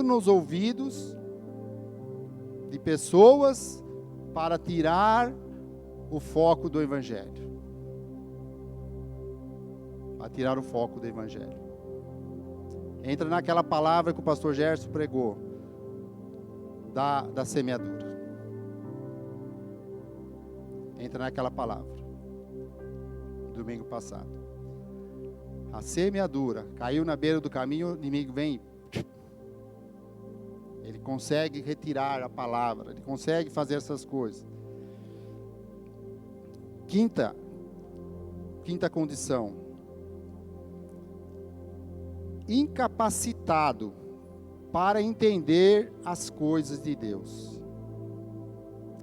Speaker 4: nos ouvidos de pessoas para tirar o foco do Evangelho. Para tirar o foco do Evangelho. Entra naquela palavra que o pastor Gerson pregou, da semeadura. Entra naquela palavra, domingo passado. A semeadura caiu na beira do caminho, o inimigo vem. Ele consegue retirar a palavra, ele consegue fazer essas coisas. Quinta condição: incapacitado para entender as coisas de Deus.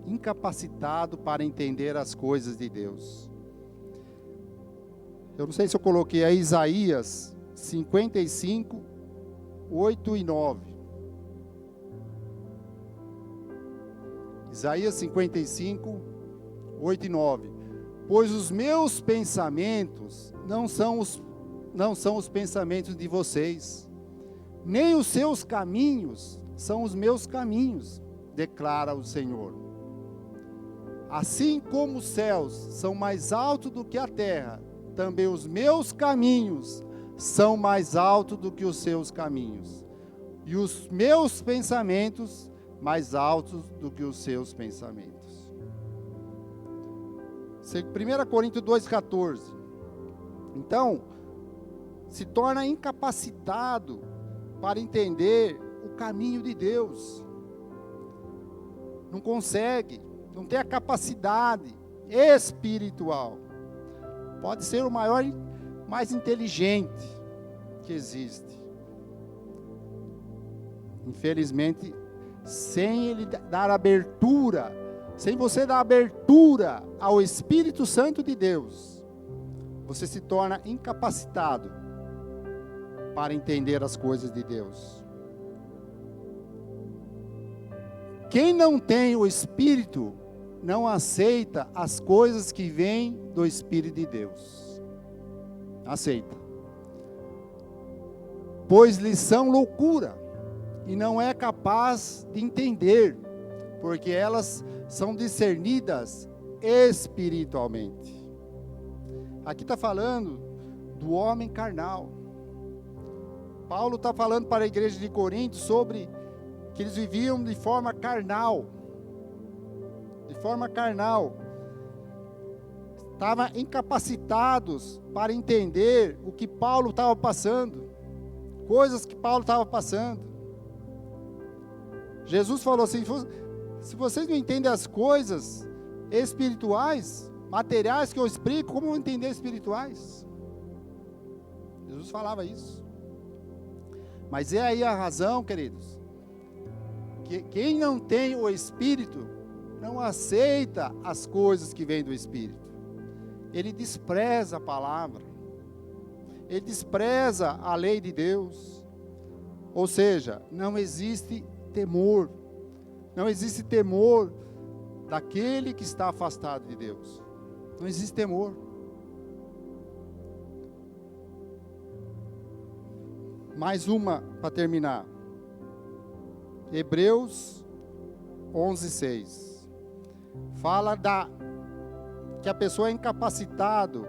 Speaker 4: Incapacitado para entender as coisas de Deus. Eu não sei se eu coloquei aí Isaías 55, 8 e 9. Isaías 55, 8 e 9. Pois os meus pensamentos não são os pensamentos de vocês, nem os seus caminhos são os meus caminhos, declara o Senhor. Assim como os céus são mais altos do que a terra, também os meus caminhos são mais altos do que os seus caminhos, e os meus pensamentos mais altos do que os seus pensamentos. 1 Coríntios 2,14. Então, se torna incapacitado para entender o caminho de Deus. Não consegue, não tem a capacidade espiritual. Pode ser o maior, mais inteligente que existe. Infelizmente, sem ele dar abertura, sem você dar abertura ao Espírito Santo de Deus, você se torna incapacitado para entender as coisas de Deus. Quem não tem o Espírito, não aceita as coisas que vêm do Espírito de Deus. Aceita. Pois lhes são loucura, e não é capaz de entender, porque elas são discernidas espiritualmente. Aqui está falando do homem carnal. Paulo está falando para a igreja de Corinto sobre que eles viviam de forma carnal. De forma carnal. Estavam incapacitados para entender o que Paulo estava passando. Coisas que Paulo estava passando. Jesus falou assim: se vocês não entendem as coisas espirituais, materiais que eu explico, como vão entender espirituais? Jesus falava isso. Mas é aí a razão, queridos, que quem não tem o Espírito, não aceita as coisas que vêm do Espírito. Ele despreza a palavra. Ele despreza a lei de Deus. Ou seja, não existe temor. Não existe temor daquele que está afastado de Deus. Não existe temor. Mais uma para terminar. Hebreus 11:6. Fala que a pessoa é incapacitado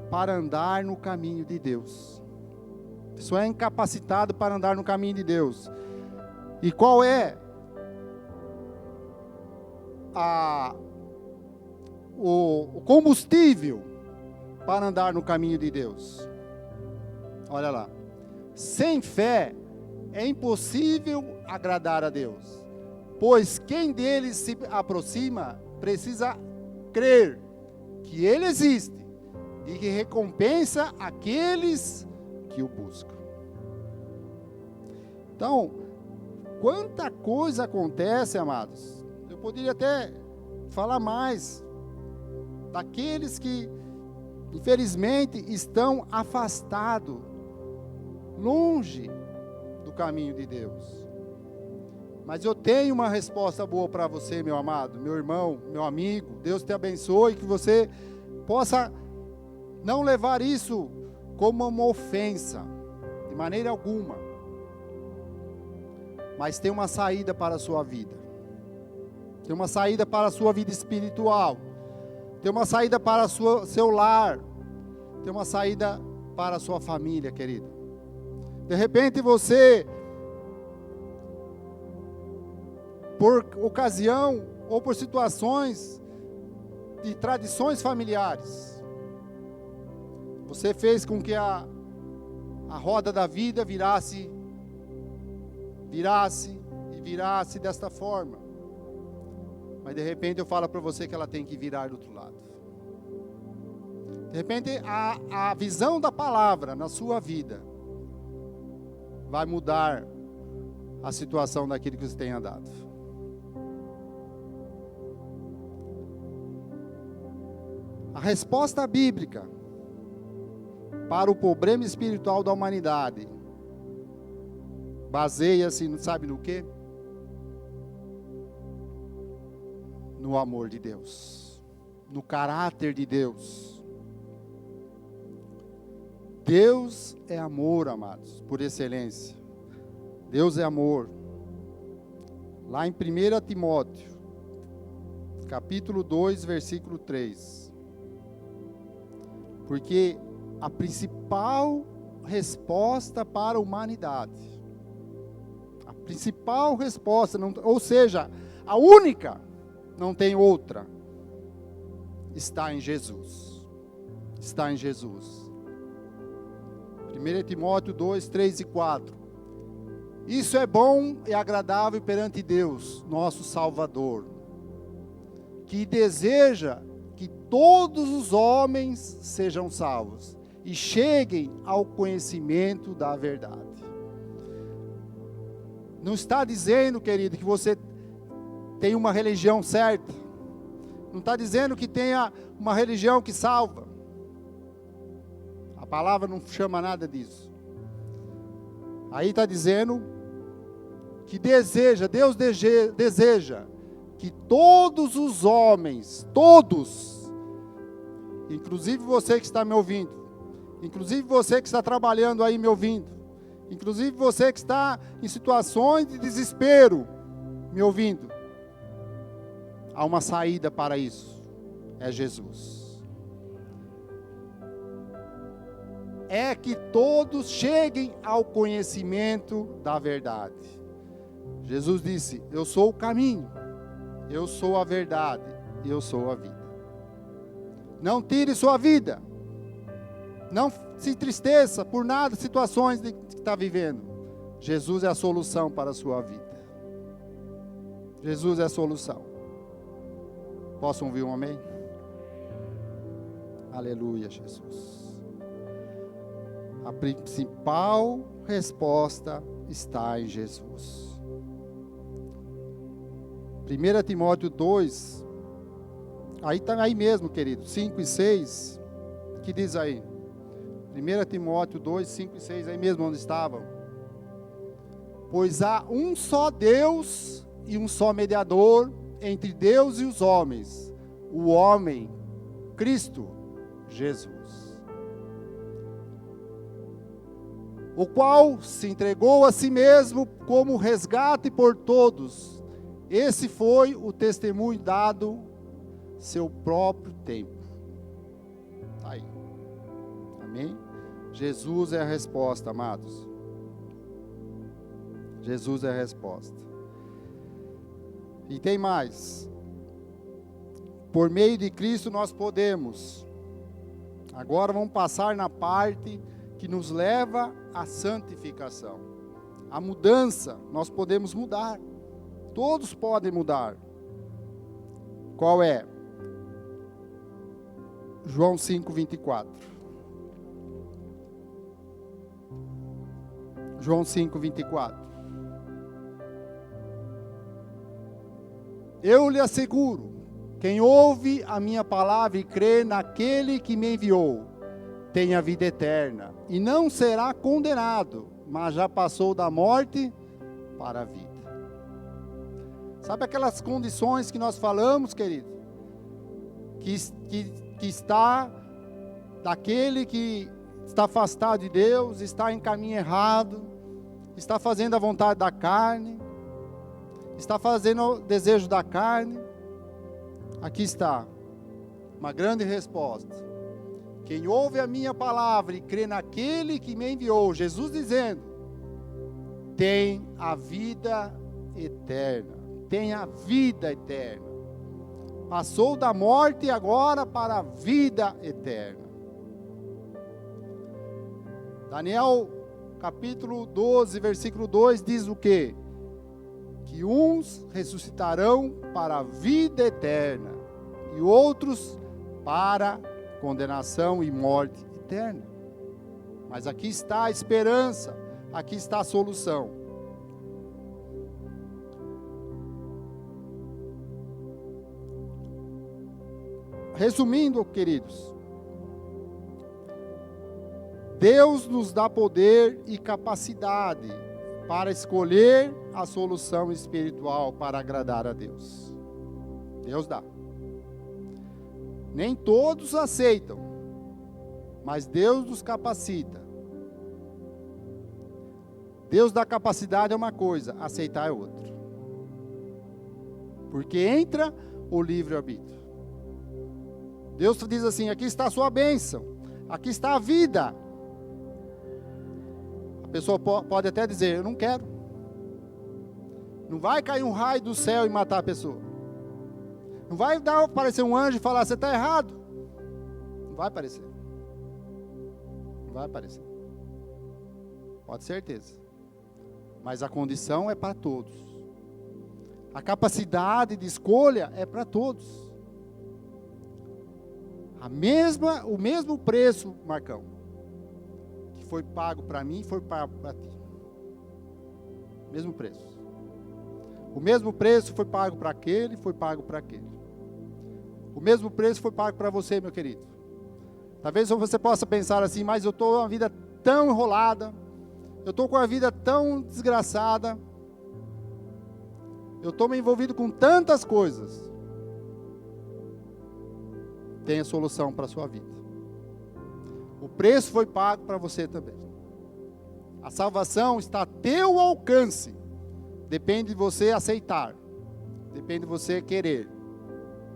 Speaker 4: para andar no caminho de Deus. A pessoa é incapacitado para andar no caminho de Deus. E qual é o combustível para andar no caminho de Deus? Olha lá. Sem fé é impossível agradar a Deus, pois quem dele se aproxima precisa crer que ele existe e que recompensa aqueles que o buscam. Então, quanta coisa acontece, amados. Eu poderia até falar mais daqueles que, infelizmente, estão afastados, longe do caminho de Deus. Mas eu tenho uma resposta boa para você, meu amado, meu irmão, meu amigo. Deus te abençoe, que você possa não levar isso como uma ofensa, de maneira alguma. Mas tem uma saída para a sua vida. Tem uma saída para a sua vida espiritual. Tem uma saída para o seu lar. Tem uma saída para a sua família, querido. De repente você, por ocasião ou por situações de tradições familiares, você fez com que a roda da vida virasse desta forma. Mas de repente eu falo para você que ela tem que virar do outro lado. De repente a visão da palavra na sua vida vai mudar a situação daquilo que você tem andado. A resposta bíblica para o problema espiritual da humanidade baseia-se, sabe no quê? No amor de Deus, no caráter de Deus. Deus é amor, amados, por excelência. Deus é amor. Lá em 1 Timóteo, capítulo 2, versículo 3. Porque a principal resposta para a humanidade, a principal resposta, ou seja, a única, não tem outra, está em Jesus. Está em Jesus. 1 Timóteo 2, 3 e 4. Isso é bom e agradável perante Deus, nosso Salvador, que deseja que todos os homens sejam salvos e cheguem ao conhecimento da verdade. Não está dizendo, querido, que você tem uma religião certa. Não está dizendo que tenha uma religião que salva. A palavra não chama nada disso. Aí está dizendo que Deus deseja que todos os homens, todos, inclusive você que está me ouvindo, inclusive você que está trabalhando aí me ouvindo, inclusive você que está em situações de desespero me ouvindo, há uma saída para isso, é Jesus. É que todos cheguem ao conhecimento da verdade. Jesus disse: eu sou o caminho, eu sou a verdade, eu sou a vida. Não tire sua vida, não se entristeça por nada, situações que está vivendo. Jesus é a solução para a sua vida. Jesus é a solução. Posso ouvir um amém? Aleluia, Jesus. A principal resposta está em Jesus. 1 Timóteo 2, aí está aí mesmo, querido, 5 e 6, que diz aí? 1 Timóteo 2, 5 e 6, aí mesmo onde estavam. Pois há um só Deus e um só mediador entre Deus e os homens, o homem, Cristo Jesus, o qual se entregou a si mesmo como resgate por todos. Esse foi o testemunho dado seu próprio tempo. Tá aí. Amém? Jesus é a resposta, amados. Jesus é a resposta. E tem mais. Por meio de Cristo nós podemos. Agora vamos passar na parte que nos leva à santificação. A mudança, nós podemos mudar. Todos podem mudar. Qual é? João 5, 24. João 5, 24. Eu lhe asseguro, quem ouve a minha palavra e crê naquele que me enviou, tem a vida eterna, e não será condenado, mas já passou da morte para a vida. Sabe aquelas condições que nós falamos, querido? Que está daquele que está afastado de Deus, está em caminho errado, está fazendo a vontade da carne, está fazendo o desejo da carne. Aqui está uma grande resposta. Quem ouve a minha palavra e crê naquele que me enviou, Jesus dizendo, tem a vida eterna. Tem a vida eterna. Passou da morte agora para a vida eterna. Daniel capítulo 12, versículo 2 diz o quê? Que uns ressuscitarão para a vida eterna e outros para condenação e morte eterna. Mas aqui está a esperança, aqui está a solução. Resumindo, queridos, Deus nos dá poder e capacidade para escolher a solução espiritual para agradar a Deus. Deus dá. Nem todos aceitam, mas Deus nos capacita. Deus dá capacidade é uma coisa, aceitar é outra. Porque entra o livre-arbítrio. Deus diz assim, aqui está a sua bênção, aqui está a vida. A pessoa pode até dizer, eu não quero. Não vai cair um raio do céu e matar a pessoa. Não vai aparecer um anjo e falar, você está errado. Não vai aparecer. Não vai aparecer. Pode ter certeza. Mas a condição é para todos. A capacidade de escolha é para todos. O mesmo preço, Marcão, que foi pago para mim, foi pago para ti. Mesmo preço. O mesmo preço foi pago para aquele, foi pago para aquele. O mesmo preço foi pago para você, meu querido. Talvez você possa pensar assim, mas eu estou com uma vida tão enrolada, eu estou com a vida tão desgraçada, eu estou me envolvido com tantas coisas. Tem a solução para a sua vida. O preço foi pago para você também. A salvação está a teu alcance. Depende de você aceitar. Depende de você querer.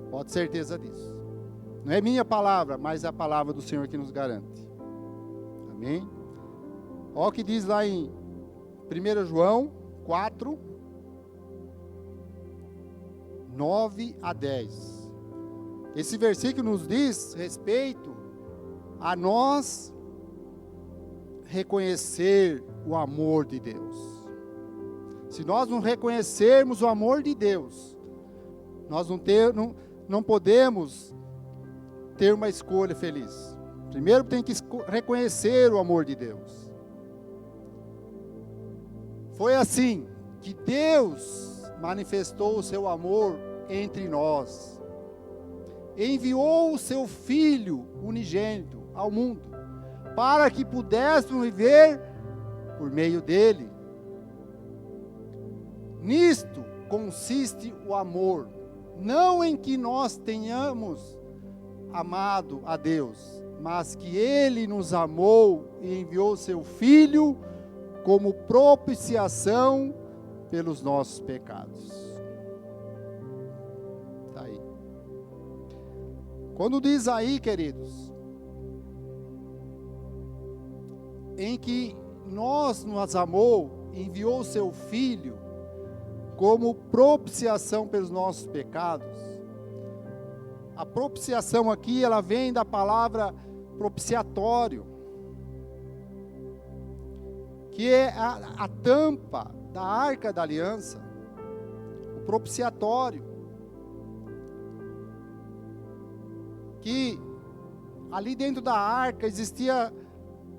Speaker 4: Pode ter certeza disso. Não é minha palavra, mas é a palavra do Senhor que nos garante. Amém? Olha o que diz lá em 1 João 4, 9 a 10. Esse versículo nos diz respeito a nós reconhecer o amor de Deus. Se nós não reconhecermos o amor de Deus, nós não podemos ter uma escolha feliz. Primeiro tem que reconhecer o amor de Deus. Foi assim que Deus manifestou o seu amor entre nós. Enviou o seu Filho unigênito ao mundo, para que pudéssemos viver por meio dele. Nisto consiste o amor, não em que nós tenhamos amado a Deus, mas que ele nos amou e enviou seu Filho como propiciação pelos nossos pecados. Está aí. Quando diz aí, queridos, em que nos amou, enviou o seu Filho como propiciação pelos nossos pecados. A propiciação aqui, ela vem da palavra propiciatório, que é a tampa da arca da aliança, o propiciatório. Que ali dentro da arca existia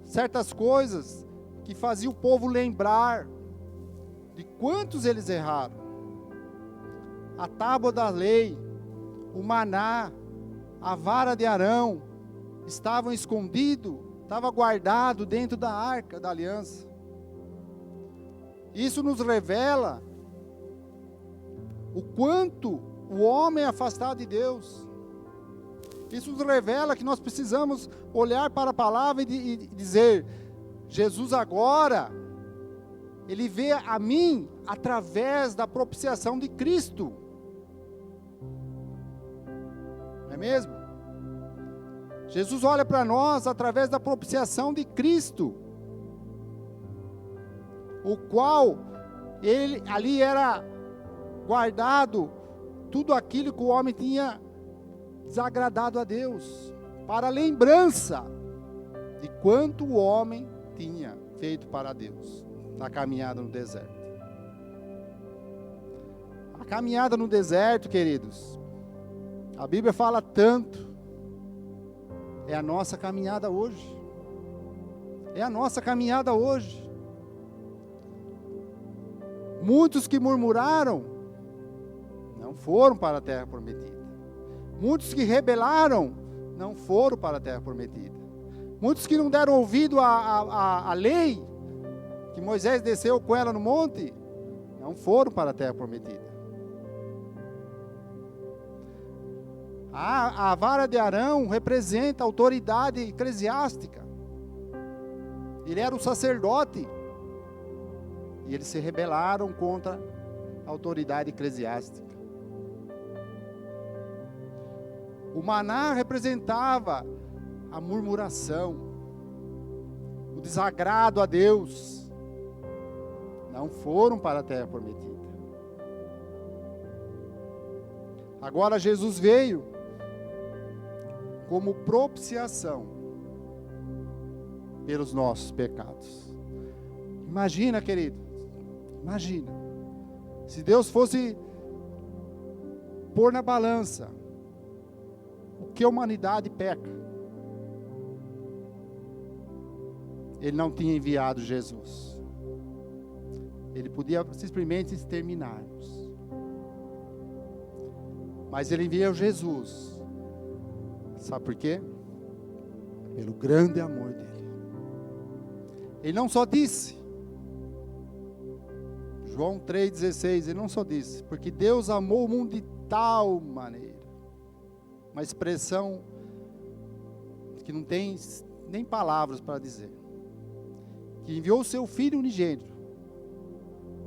Speaker 4: certas coisas que faziam o povo lembrar de quantos eles erraram. A tábua da lei, o maná, a vara de Arão estavam escondidos, estava guardado dentro da arca da aliança. Isso nos revela o quanto o homem é afastado de Deus. Isso nos revela que nós precisamos olhar para a palavra e dizer: Jesus agora, Ele vê a mim através da propiciação de Cristo. Não é mesmo? Jesus olha para nós através da propiciação de Cristo, o qual ali era guardado tudo aquilo que o homem tinha desagradado a Deus, para lembrança de quanto o homem tinha feito para Deus na caminhada no deserto. A caminhada no deserto, queridos, a Bíblia fala tanto, é a nossa caminhada hoje. É a nossa caminhada hoje. Muitos que murmuraram não foram para a terra prometida. Muitos que rebelaram não foram para a terra prometida. Muitos que não deram ouvido à lei que Moisés desceu com ela no monte, não foram para a terra prometida. A vara de Arão representa a autoridade eclesiástica. Ele era um sacerdote. E eles se rebelaram contra a autoridade eclesiástica. O maná representava a murmuração, o desagrado a Deus. Não foram para a terra prometida. Agora Jesus veio como propiciação pelos nossos pecados. Imagina, querido, imagina, se Deus fosse pôr na balança o que a humanidade peca, Ele não tinha enviado Jesus. Ele podia simplesmente exterminar-nos. Mas Ele enviou Jesus. Sabe por quê? Pelo grande amor dEle. Ele não só disse, João 3,16, Ele não só disse, porque Deus amou o mundo de tal maneira, uma expressão que não tem nem palavras para dizer, que enviou o seu Filho unigênito,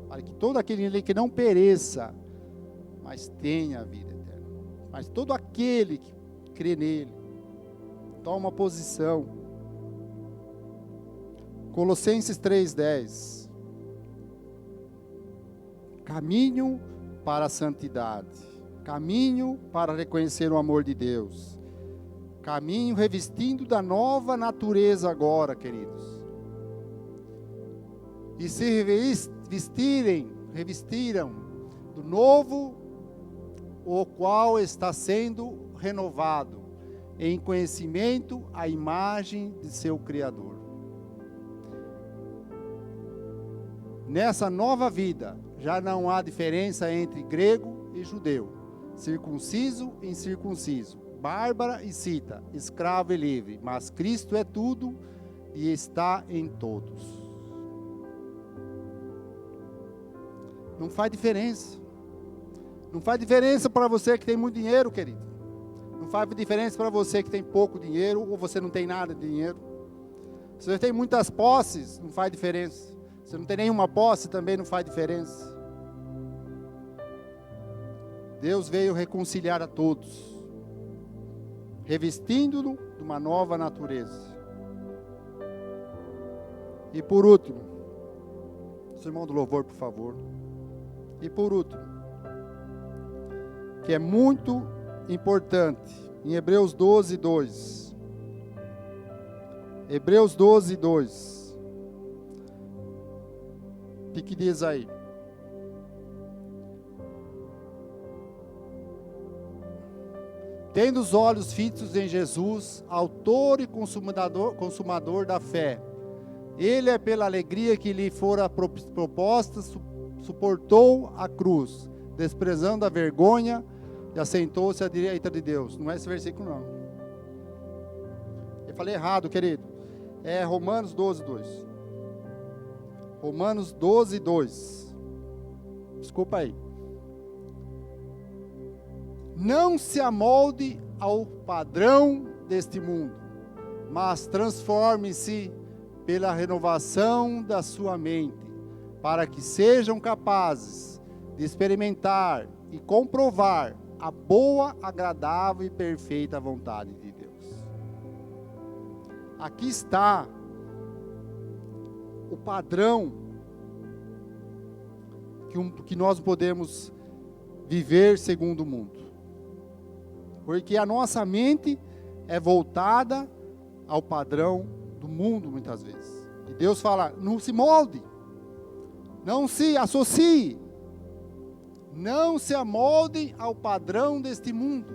Speaker 4: para que todo aquele que não pereça, mas tenha a vida eterna. Mas todo aquele que crê nele, toma posição. Colossenses 3,10. Caminho para a santidade, caminho para reconhecer o amor de Deus, caminho revestindo da nova natureza agora, queridos. E se revestiram do novo, o qual está sendo renovado em conhecimento à imagem de seu Criador. Nessa nova vida, já não há diferença entre grego e judeu, circunciso e incircunciso, bárbara e cita, escravo e livre, mas Cristo é tudo e está em todos. Não faz diferença. Não faz diferença para você que tem muito dinheiro, querido. Não faz diferença para você que tem pouco dinheiro ou você não tem nada de dinheiro. Se você tem muitas posses, não faz diferença. Se você não tem nenhuma posse, também não faz diferença. Deus veio reconciliar a todos, revestindo-no de uma nova natureza. E por último, o irmão do louvor, por favor. E por último, que é muito importante, em Hebreus 12:2. Hebreus 12:2. O que diz aí? Tendo os olhos fitos em Jesus, autor e consumador da fé, Ele é pela alegria que lhe fora proposta, suportou a cruz, desprezando a vergonha, e assentou-se à direita de Deus. Não é esse versículo, não. Eu falei errado, querido. É Romanos 12:2. Romanos 12:2. Desculpa aí. Não se amolde ao padrão deste mundo, mas transforme-se pela renovação da sua mente, para que sejam capazes de experimentar e comprovar a boa, agradável e perfeita vontade de Deus. Aqui está o padrão que nós podemos viver segundo o mundo. Porque a nossa mente é voltada ao padrão do mundo, muitas vezes. E Deus fala, não se molde, não se associe, não se amolde ao padrão deste mundo,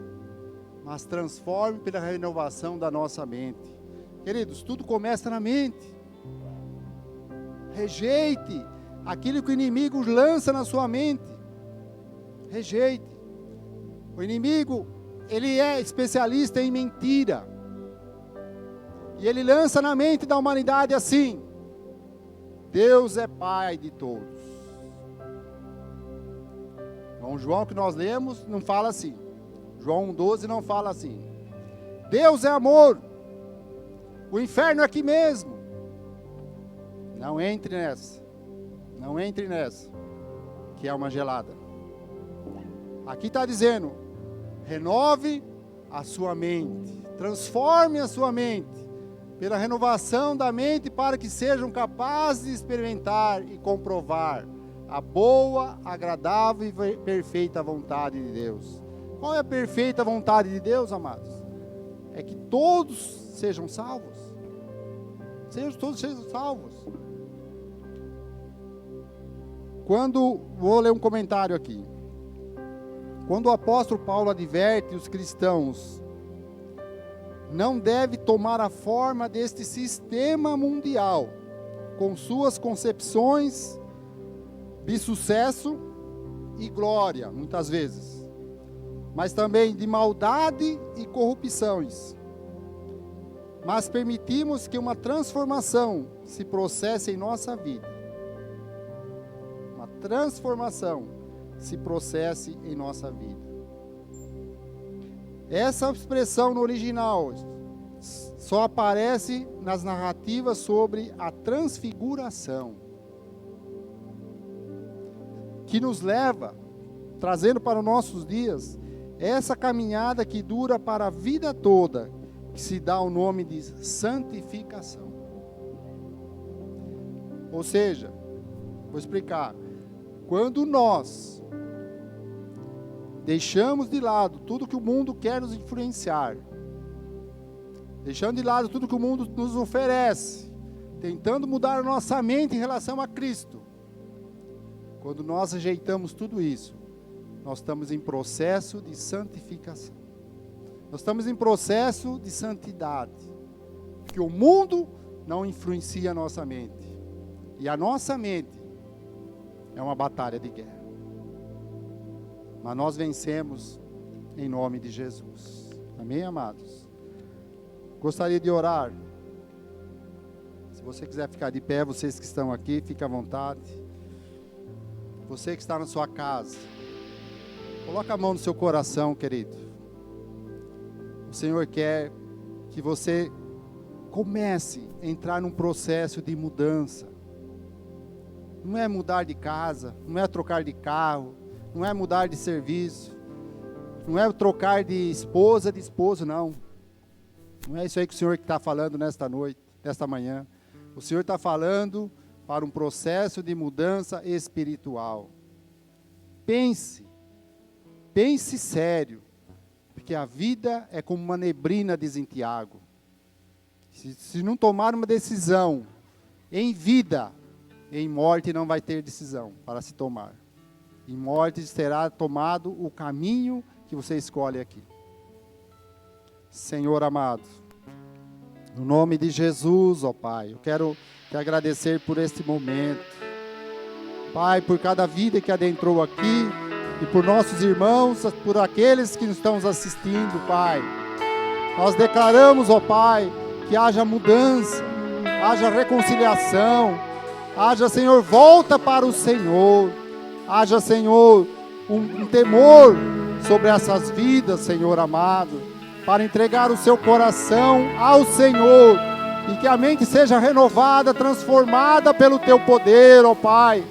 Speaker 4: mas transforme pela renovação da nossa mente. Queridos, tudo começa na mente. Rejeite aquilo que o inimigo lança na sua mente. Rejeite. O inimigo, ele é especialista em mentira. E ele lança na mente da humanidade assim: Deus é Pai de todos. João que nós lemos não fala assim. João 1,12 não fala assim. Deus é amor. O inferno é aqui mesmo. Não entre nessa. Não entre nessa. Que é uma gelada. Aqui está dizendo: renove a sua mente. Transforme a sua mente. Pela renovação da mente, para que sejam capazes de experimentar e comprovar a boa, agradável e perfeita vontade de Deus. Qual é a perfeita vontade de Deus, amados? É que todos sejam salvos. Todos sejam salvos. Vou ler um comentário aqui. Quando o apóstolo Paulo adverte os cristãos, não deve tomar a forma deste sistema mundial, com suas concepções de sucesso e glória, muitas vezes, mas também de maldade e corrupções. Mas permitimos que uma transformação se processe em nossa vida. Uma transformação se processe em nossa vida. Essa expressão no original só aparece nas narrativas sobre a transfiguração, que nos leva, trazendo para os nossos dias, essa caminhada que dura para a vida toda, que se dá o nome de santificação. Ou seja, vou explicar, quando nós deixamos de lado tudo que o mundo quer nos influenciar, deixando de lado tudo que o mundo nos oferece, tentando mudar a nossa mente em relação a Cristo, quando nós rejeitamos tudo isso, nós estamos em processo de santificação. Nós estamos em processo de santidade, porque o mundo não influencia a nossa mente, e a nossa mente é uma batalha de guerra, mas nós vencemos em nome de Jesus. Amém, amados? Gostaria de orar. Se você quiser ficar de pé, vocês que estão aqui, fique à vontade. Você que está na sua casa, coloca a mão no seu coração, querido. O Senhor quer que você comece a entrar num processo de mudança. Não é mudar de casa, não é trocar de carro, não é mudar de serviço, não é trocar de esposa, não. Não é isso aí que o Senhor está falando nesta noite, nesta manhã. O Senhor está falando para um processo de mudança espiritual. Pense sério. Porque a vida é como uma neblina, diz em Tiago. Se não tomar uma decisão em vida, em morte não vai ter decisão para se tomar. Em morte será tomado o caminho que você escolhe aqui. Senhor amado, no nome de Jesus, ó Pai, eu quero te agradecer por este momento. Pai, por cada vida que adentrou aqui, e por nossos irmãos, por aqueles que estão nos assistindo, Pai. Nós declaramos, ó Pai, que haja mudança, haja reconciliação, haja, Senhor, volta para o Senhor, haja, Senhor, um temor sobre essas vidas, Senhor amado, para entregar o seu coração ao Senhor, e que a mente seja renovada, transformada pelo Teu poder, ó Pai,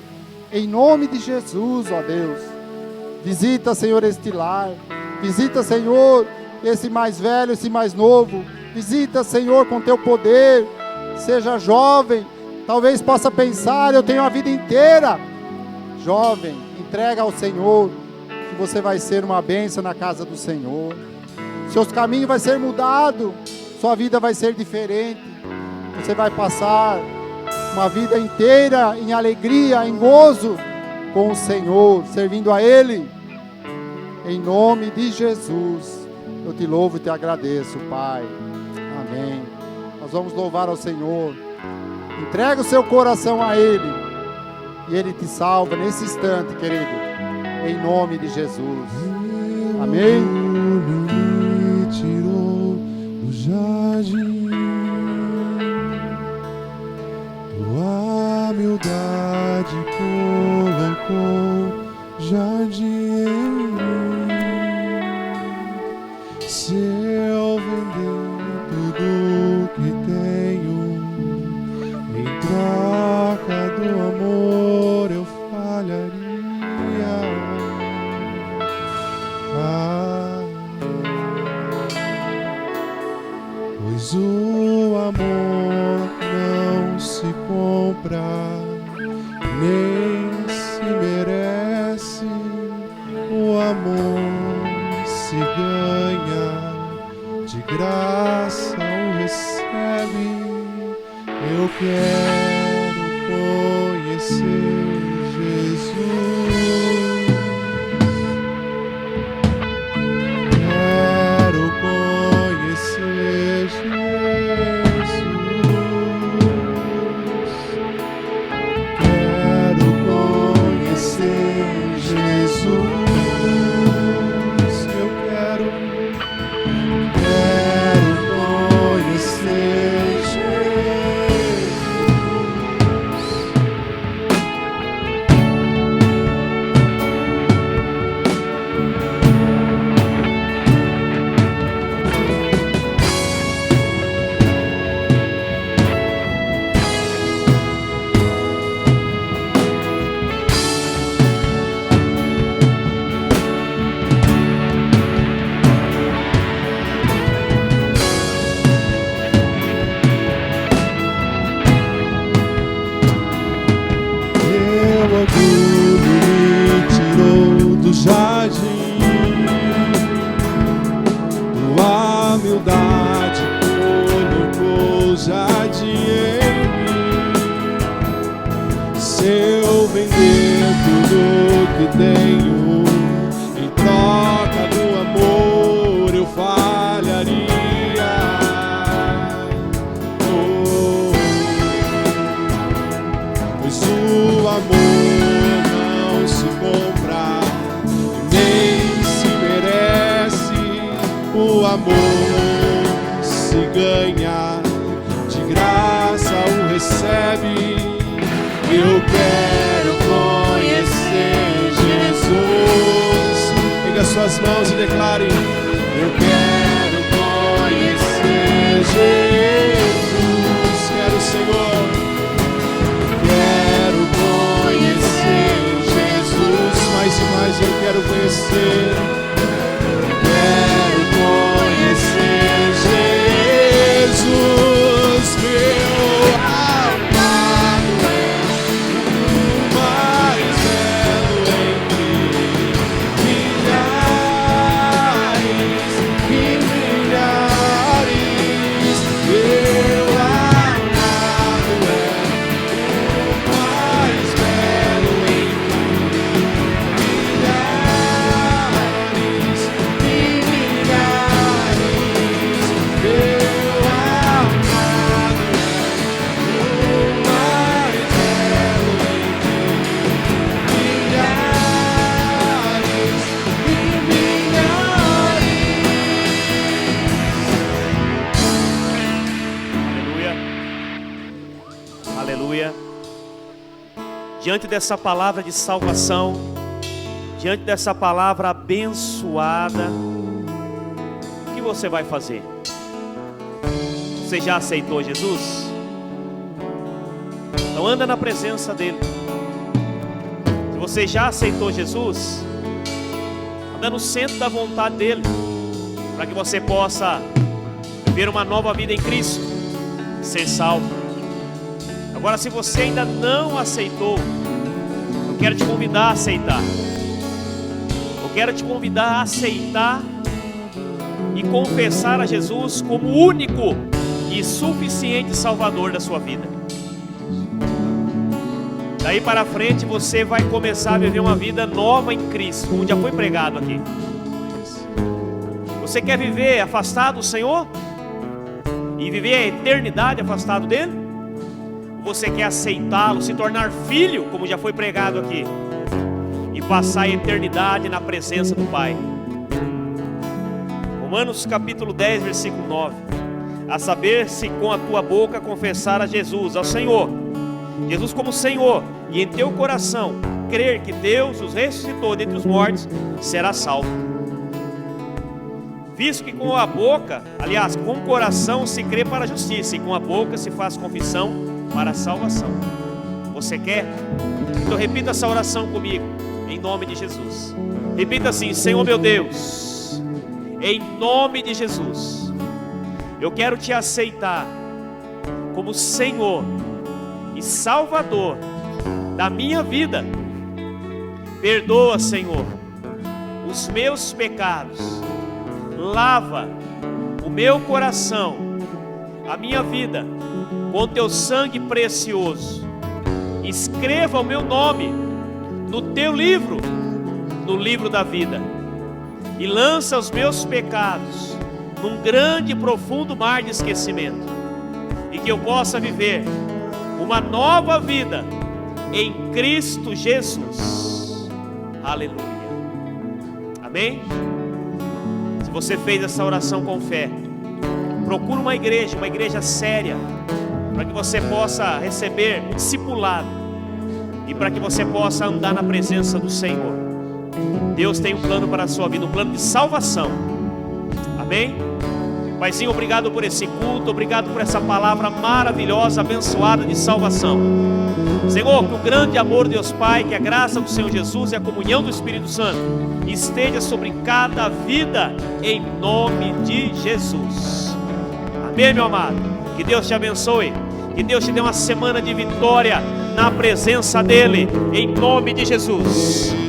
Speaker 4: em nome de Jesus, ó Deus. Visita, Senhor, este lar. Visita, Senhor, esse mais velho, esse mais novo. Visita, Senhor, com Teu poder. Seja jovem. Talvez possa pensar, eu tenho a vida inteira. Jovem, entrega ao Senhor, que você vai ser uma bênção na casa do Senhor. Seus caminhos vai ser mudado. Sua vida vai ser diferente. Você vai passar uma vida inteira em alegria, em gozo, com o Senhor, servindo a Ele, em nome de Jesus. Eu te louvo e te agradeço, Pai. Amém. Nós vamos louvar ao Senhor. Entrega o seu coração a Ele, e Ele te salva nesse instante, querido, em nome de Jesus. Amém.
Speaker 2: Me tirou do jardim, tua humildade colocou jardim em mim. Se eu vender tudo que tenho, em troca do amor eu falharia. Pois o amor não se compra, nem se merece. O amor se ganha, de graça o recebe. Eu quero conhecer Jesus. Quero conhecer Jesus. Quero conhecer Jesus. Eu quero conhecer Jesus. Meu orgulho me tirou do jardim, tua humildade colocou jardim em mim. Se eu vender tudo que tenho em troca do amor, eu falharia. Pois o amor não se compra e nem se merece. O amor se ganha, de graça o recebe. Eu quero conhecer Jesus. Pegue as suas mãos e declare: eu quero conhecer Jesus. Quero, Senhor. Quero conhecer Jesus, mais e mais eu quero conhecer. Quero conhecer Jesus, meu amado é o mais belo entre milhares e milhares. Meu amado é mais belo entre milhares e milhares. Meu amado é mais belo entre milhares e milhares.
Speaker 3: Aleluia. Aleluia. Diante dessa palavra de salvação, diante dessa palavra abençoada, o que você vai fazer? Você já aceitou Jesus? Então anda na presença dele. Se você já aceitou Jesus, anda no centro da vontade dele, para que você possa viver uma nova vida em Cristo, ser salvo. Agora, se você ainda não aceitou, eu quero te convidar a aceitar. Eu quero te convidar a aceitar e confessar a Jesus como o único e suficiente Salvador da sua vida. Daí para frente você vai começar a viver uma vida nova em Cristo, como já foi pregado aqui. Você quer viver afastado do Senhor? E viver a eternidade afastado dele? Você quer aceitá-lo, se tornar filho, como já foi pregado aqui, e passar a eternidade na presença do Pai? Romanos capítulo 10, versículo 9. A saber, se com a tua boca confessar a Jesus, ao Senhor, Jesus como Senhor, e em teu coração crer que Deus os ressuscitou dentre os mortos, será salvo. Visto que com a boca, aliás, com o coração se crê para a justiça, e com a boca se faz confissão para a salvação. Você quer? Então repita essa oração comigo, em nome de Jesus. Repita assim: Senhor meu Deus, em nome de Jesus, eu quero te aceitar como Senhor e Salvador da minha vida. Perdoa, Senhor, os meus pecados. Lava o meu coração, a minha vida, com teu sangue precioso. Escreva o meu nome no teu livro, no livro da vida, e lança os meus pecados num grande e profundo mar de esquecimento, e que eu possa viver uma nova vida em Cristo Jesus. Aleluia. Amém? Se você fez essa oração com fé, procura uma igreja séria, para que você possa receber um discipulado e para que você possa andar na presença do Senhor. Deus tem um plano para a sua vida, um plano de salvação. Amém? Paizinho, obrigado por esse culto, obrigado por essa palavra maravilhosa, abençoada de salvação. Senhor, que o grande amor de Deus Pai, que a graça do Senhor Jesus e a comunhão do Espírito Santo esteja sobre cada vida, em nome de Jesus. Amém, meu amado? Que Deus te abençoe, que Deus te dê uma semana de vitória na presença dEle, em nome de Jesus.